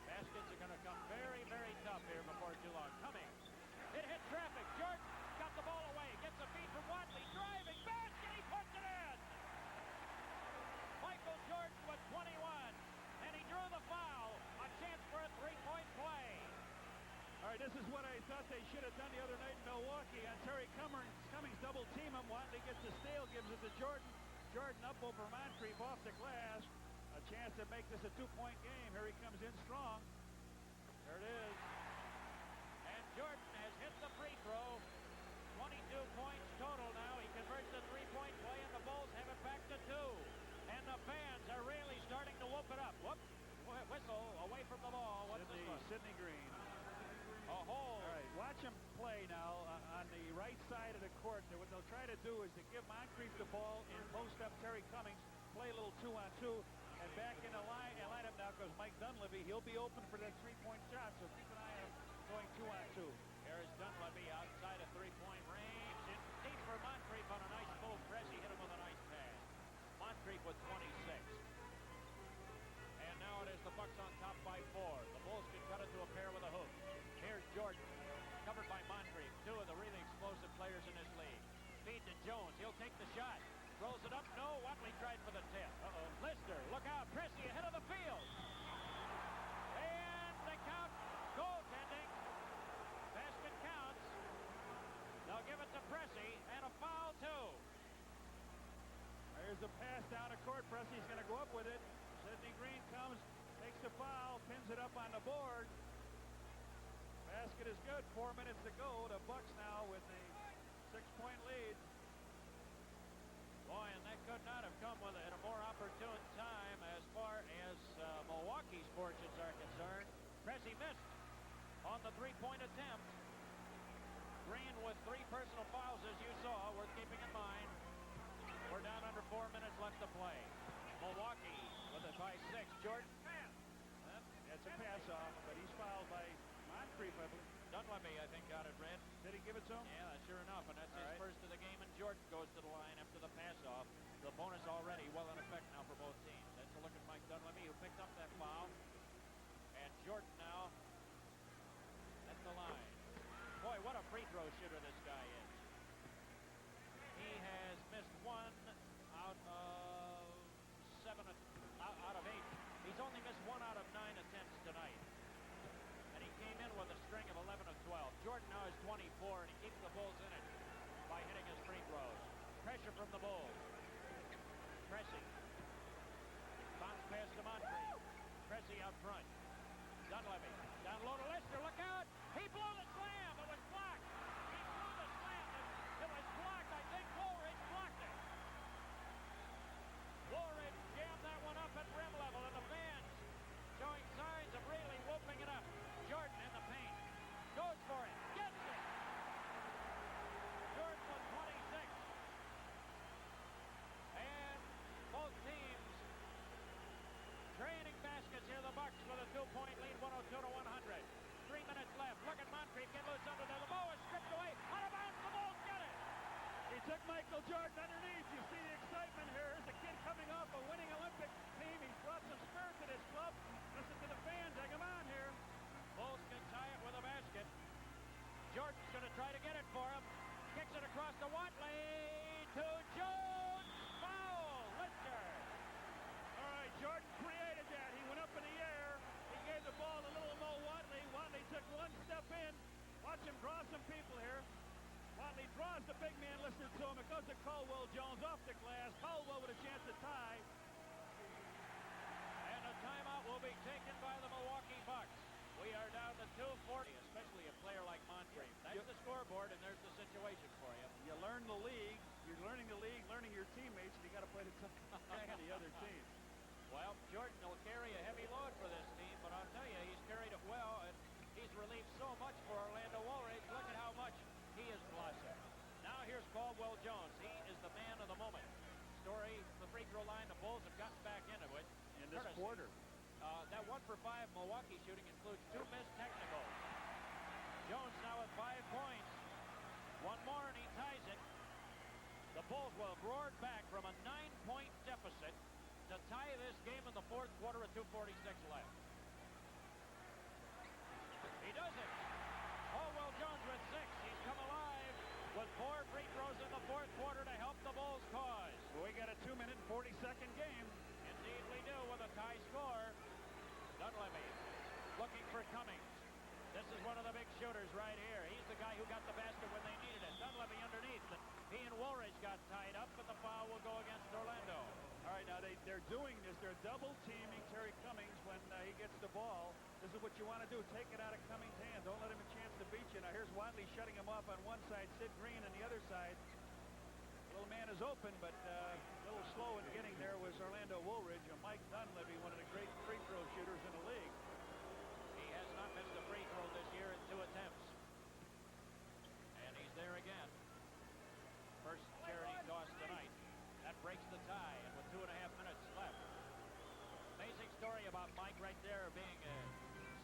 Baskets are going to come very, very tough here before too long. Cummings. It hit traffic. Jordan got the ball away. Gets a feed from Watley. Driving. Basket. He puts it in. Michael Jordan with 21. And he drew the foul. A chance for a 3-point play. All right, this is what I thought they should have done the other night in Milwaukee. On Terry Cummings double team him. Watley gets the steal, gives it to Jordan. Jordan up over Moncrief off the glass. A chance to make this a 2-point game. Here he comes in strong. There it is. And Jordan has hit the free throw. 22 points total now. He converts the 3-point play, and the Bulls have it back to 2. And the fans are really starting to whoop it up. Whoop. Whistle away from the ball. What's this one? Sidney Green. A hole. All right, watch him play now on the right side of the court. What they'll try to do is to give Moncrief the ball and post up Terry Cummings, play a little 2-on-2, and back in the line and line up now because Mike Dunleavy, he'll be open for that 3-point shot, so keep an eye on going 2-on-2. Here is Dunleavy outside of 3-point range. In deep for Moncrief on a nice move. Pressey hit him with a nice pass. Moncrief with 26. And now it is the Bucks on top by 4. The Bulls can cut it to a pair with a hook. Here's Jordan, covered by Moncrief, 2 of the really explosive players in this league. Feed to Jones. He'll take the shot. Rolls it up. No. Watley tried for the tip. Lister, look out. Pressey ahead of the field. And the count. Goaltending. Basket counts. They'll give it to Pressey, and a foul, too. There's the pass down the court. Pressey's going to go up with it. Sidney Green comes, takes the foul, pins it up on the board. Basket is good. 4 minutes to go. The Bucks now with a 6-point lead. Boy, and that could not have come at a more opportune time as far as Milwaukee's fortunes are concerned. Pressey missed on the 3-point attempt. Green with 3 personal fouls, as you saw, worth keeping in mind. We're down under 4 minutes left to play. Milwaukee with it by 6. Jordan. That's a pass-off, but he's fouled by Moncrief, I believe. Dunleavy, I think, got it red. Did he give it to him? Yeah, sure enough, and that's his right. first of the game, and Jordan goes to the line after the pass-off. The bonus already well in effect now for both teams. That's a look at Mike Dunleavy, who picked up that foul. And Jordan now at the line. Boy, what a free throw shooter this guy is. He has missed 1 out of 7, out of 8. He's only missed 1 out of 9 attempts tonight. And he came in with a string of 11 of 12. Jordan now is 24, and he keeps the Bulls in it by hitting his free throws. Pressure from the Bulls. Pressing. Bounce pass to Moncrief. Pressing out front. Dunleavy. Down low to Lister. Look out! He blew the slam. It was blocked. He blew the slam. It was blocked. I think Woolridge blocked it. Woolridge jammed that one up at rim level, and the fans showing signs of really whooping it up. Jordan in the paint. Goes for it. Gets it. Jordan with 26. And both teams training baskets here. The Bucks with a 2-point lead, 102-100. 3 minutes left. Look at Moncrief get loose under there. The ball is stripped away. Out of bounds. The Bulls get it. He took Michael Jordan underneath. You see the excitement here. Here's a kid coming off a winning Olympic team. He's brought some spirit to this club. Listen to the fans. Egg him on here. Bulls can tie it with a basket. Jordan's going to try to get it for him. Kicks it across to Watley. To Jones. Foul. Lister. All right, Jordan created that. He went up in the air. He gave the ball to little Mo Watley. Watley took 1 step in. Watch him draw some people here. Watley draws the big man, Lister to him. It goes to Caldwell Jones off the glass. Caldwell with a chance to tie. And a timeout will be taken by the Milwaukee Bucks. We are down to 2:40, especially a player like Moncrief. That's the scoreboard, and there's the situation for you. You learn the league. You're learning the league, learning your teammates, and you got to play the the other team. Well, Jordan will carry a heavy load for this team, but I'll tell you, he's carried it well, and he's relieved so much for Orlando Woolridge. Look at how much he has blossomed. Now here's Caldwell Jones. He is the man of the moment. Story, the free throw line, the Bulls have gotten back into it. In this quarter. That 1 for 5 Milwaukee shooting includes 2 missed technicals. Jones now with 5 points. 1 more and he ties it. The Bulls will have roared back from a 9-point deficit to tie this game in the 4th quarter with 2:46 left. He does it. Caldwell Jones with 6. He's come alive with 4 free throws in the 4th quarter to help the Bulls' cause. Well, we got a 2-minute and 40-second game. Indeed we do, with a tie score. Dunleavy looking for Cummings. This is one of the big shooters right here. He's the guy who got the basket when they needed it. Dunleavy underneath. He and Woolridge got tied up, but the foul will go against Orlando. All right, now they're doing this. They're double-teaming Terry Cummings when he gets the ball. This is what you want to do. Take it out of Cummings' hands. Don't let him a chance to beat you. Now, here's Watley shutting him off on one side, Sid Green on the other side. Little man is open, but a little slow in getting there was Orlando Woolridge. And Mike Dunleavy, one of the great free throw shooters in the league. He has not missed a free throw this year in 2 attempts. And he's there again. First charity toss tonight. That breaks the tie, and with 2.5 minutes left. Amazing story about Mike right there being a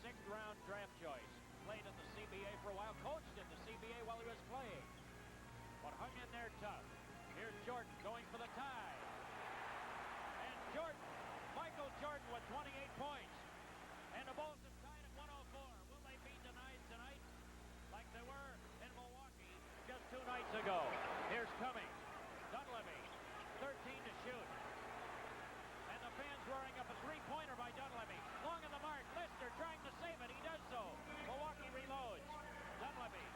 6th-round draft choice. Played in the CBA for a while, coached in the CBA while he was playing, but hung in there tough. Here's Jordan going for the tie. And Jordan, Michael Jordan with 28 points. And the Bulls have tied at 104. Will they be denied tonight like they were in Milwaukee just 2 nights ago? Here's Cummings. Dunleavy, 13 to shoot. And the fans roaring up a 3-pointer by Dunleavy. Long in the mark. Lister trying to save it. He does so. Milwaukee reloads. Dunleavy.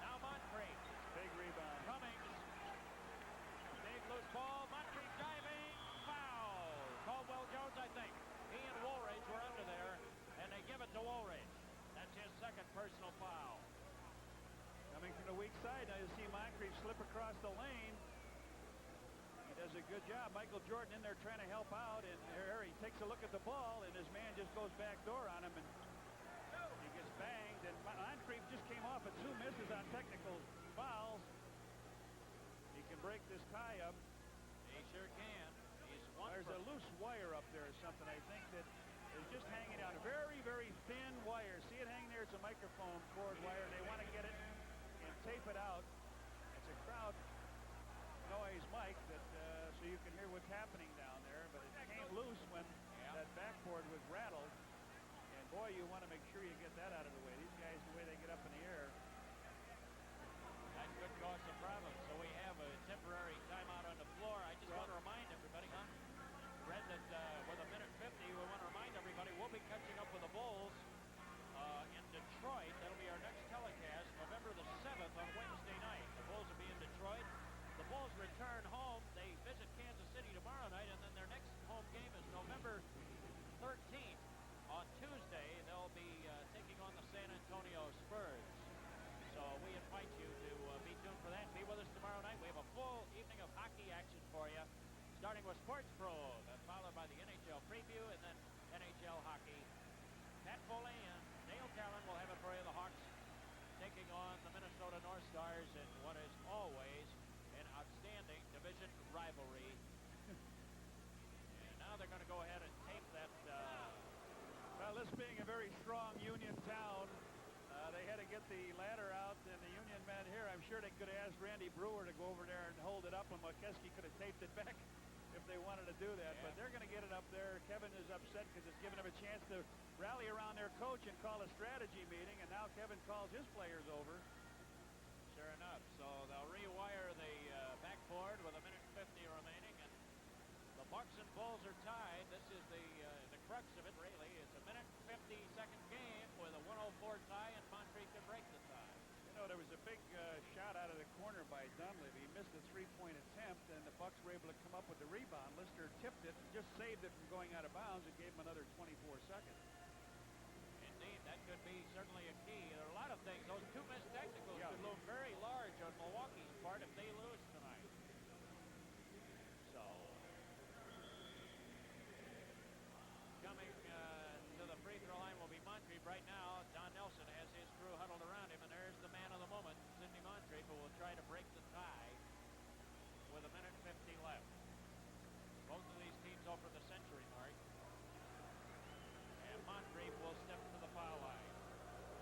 Now Moncrief. Big rebound. Cummings. Big loose ball. Moncrief diving. Foul. Caldwell Jones, I think. He and Woolridge were under there, and they give it to Woolridge. That's his 2nd personal foul. Coming from the weak side, now you see Moncrief slip across the lane. He does a good job. Michael Jordan in there trying to help out, and here he takes a look at the ball, and his man just goes back door on him, and he gets banged. And Moncrief just came off of 2 misses on technical. technical fouls, he can break this tie up. He sure can. There's a loose wire up there or something, I think, that is just hanging down. A very, very thin wire. See it hanging there? It's a microphone cord wire. They want to get it and tape it out. It's a crowd noise mic that so you can hear what's happening down there, but it came loose when that backboard was rattled. And boy, you want to make sure you get that out of the way. These guys, the way they get up in the air. That could cause some problems. So we have a temporary timeout on the floor. I just want to remind everybody, Fred, that with a minute 50, we want to remind everybody we'll be catching up with the Bulls in Detroit. That'll be our next telecast, November the 7th on Wednesday night. The Bulls will be in Detroit. The Bulls return home. They visit Kansas City tomorrow night, and then their next home game is November 13th. On Tuesday, they'll be taking on the San Antonio Spurs. So we invite you to be tuned for that. Be with us tomorrow night. We have a full evening of hockey action for you, starting with Sports Pro, then followed by the NHL preview, and then NHL hockey. Pat Foley and Dale Talon will have it for you. The Hawks taking on the Minnesota North Stars in what is always an outstanding division rivalry. And now they're going to go ahead and tape that. Well, this being a very strong Union town, they had to get the ladder out, and the Union men here, I'm sure they could have asked Randy Brewer to go over there and hold it up, and McKeskey could have taped it back if they wanted to do that. But they're going to get it up there. Kevin is upset because it's given him a chance to rally around their coach and call a strategy meeting, and now Kevin calls his players over. Sure enough. So they'll rewire the backboard with a minute 50 remaining, and the Bucks and Bulls are tied. This is the crux of it, really. It's a minute 50-second game with a 104 tie, and Moncrief can break the tie. You know, there was a big shot out of the corner by Dunleavy. He missed a three-point attempt, and the Bucks were able to come up with the rebound. Lister tipped it, just saved it from going out of bounds, and gave him another 24 seconds. Indeed, that could be certainly a key. There are a lot of things. Those two missed technicals could loom very large on Milwaukee's part if they lose tonight. So, coming to the free throw line will be Moncrief right now. Don Nelson has his crew huddled around him, and there's the man of the moment, Sidney Moncrief, who will try to break the tie with a minute 50 left. Both of these teams over the century mark. And Moncrief will step to the foul line.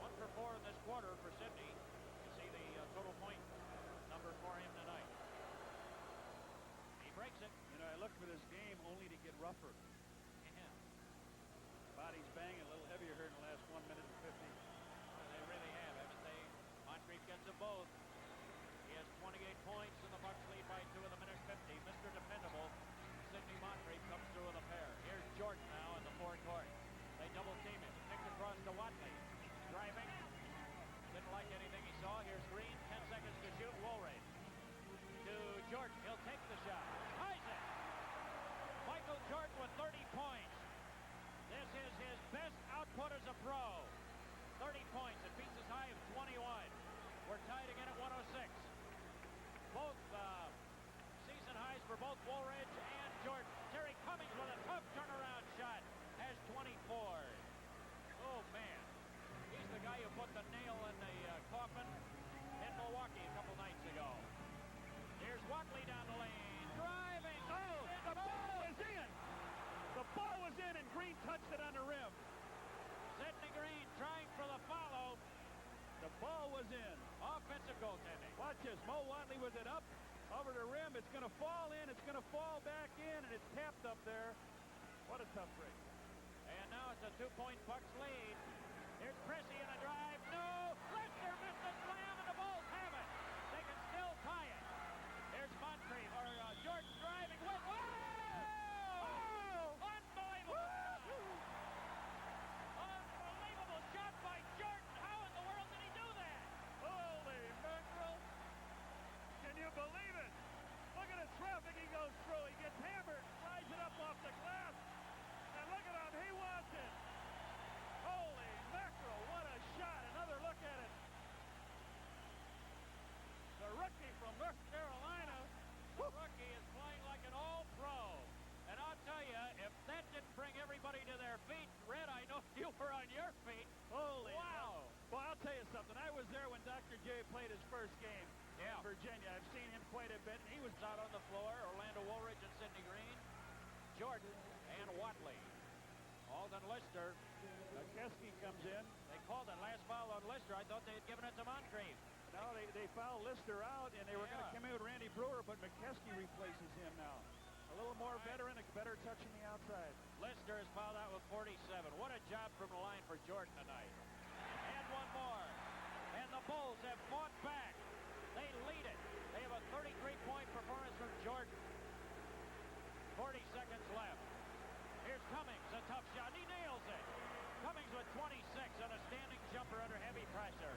1 for 4 in this quarter for Sidney. You see the total point number for him tonight. He breaks it. You know, I look for this game only to get rougher. Yeah. Bodies banging a little heavier here in the last 1 minute and 50. Well, they really have, haven't they? Moncrief gets them both. He has 28 points, and the Bucks lead by 2 in the minute 50. Mr. Dependable, Sidney Moncrief, comes through with a pair. Here's Jordan now in the forecourt. They double team him. Kicked across to Watley. Driving. Didn't like anything he saw. Here's Green. 10 seconds to shoot. Woolridge to Jordan. He'll take the shot. Isaac. Michael Jordan with 30 points. This is his best output as a pro. 30 points. It beats his high of 21. We're tied again at 106. Both season highs for both Woolridge and Jordan. Terry Cummings with a tough turnaround shot. Has 24. Oh, man. He's the guy who put the nail in the coffin in Milwaukee a couple nights ago. Here's Watley down the lane. Driving. Oh, the ball is in. The ball was in, and Green touched it on the rim. Sidney Green trying for the follow. The ball was in. Offensive goaltending. Watch this. Mo Watley with it up over the rim. It's going to fall in. It's going to fall back in, and it's tapped up there. What a tough break. And now it's a 2-point Bucks lead. Here's Pressey in a drive. No! Lester missed the slam, and the Bulls have it. They can still tie it. Here's Moncrief, or Jordan driving with. Whoa! Oh! Unbelievable! Unbelievable shot by Jordan. How in the world did he do that? Holy mackerel. Can you believe it? Look at the traffic he goes through. He gets hammered, slides it up off the glass. And look at him. He wants it. Holy mackerel. What a shot. Another look at it. The rookie from North Carolina. The rookie is playing like an all-pro. And I'll tell you, if that didn't bring everybody to their feet, Red, I know you were on your feet. Holy. Wow. Well, I'll tell you something. I was there when Dr. J played his first Virginia. I've seen him quite a bit, and he was out on the floor. Orlando Woolridge and Sidney Green, Jordan and Watley. Alden Lister. McKeskey comes in. They called it last foul on Lister. I thought they had given it to Moncrief. No, they fouled Lister out, and they were going to come in with Randy Brewer, but McKeskey replaces him now. A little more veteran, a better touch on the outside. Lister is fouled out with 47. What a job from the line for Jordan tonight. And one more. And the Bulls have fought back. They lead it. They have a 33-point performance from Jordan. 40 seconds left. Here's Cummings, a tough shot. He nails it. Cummings with 26 on a standing jumper under heavy pressure.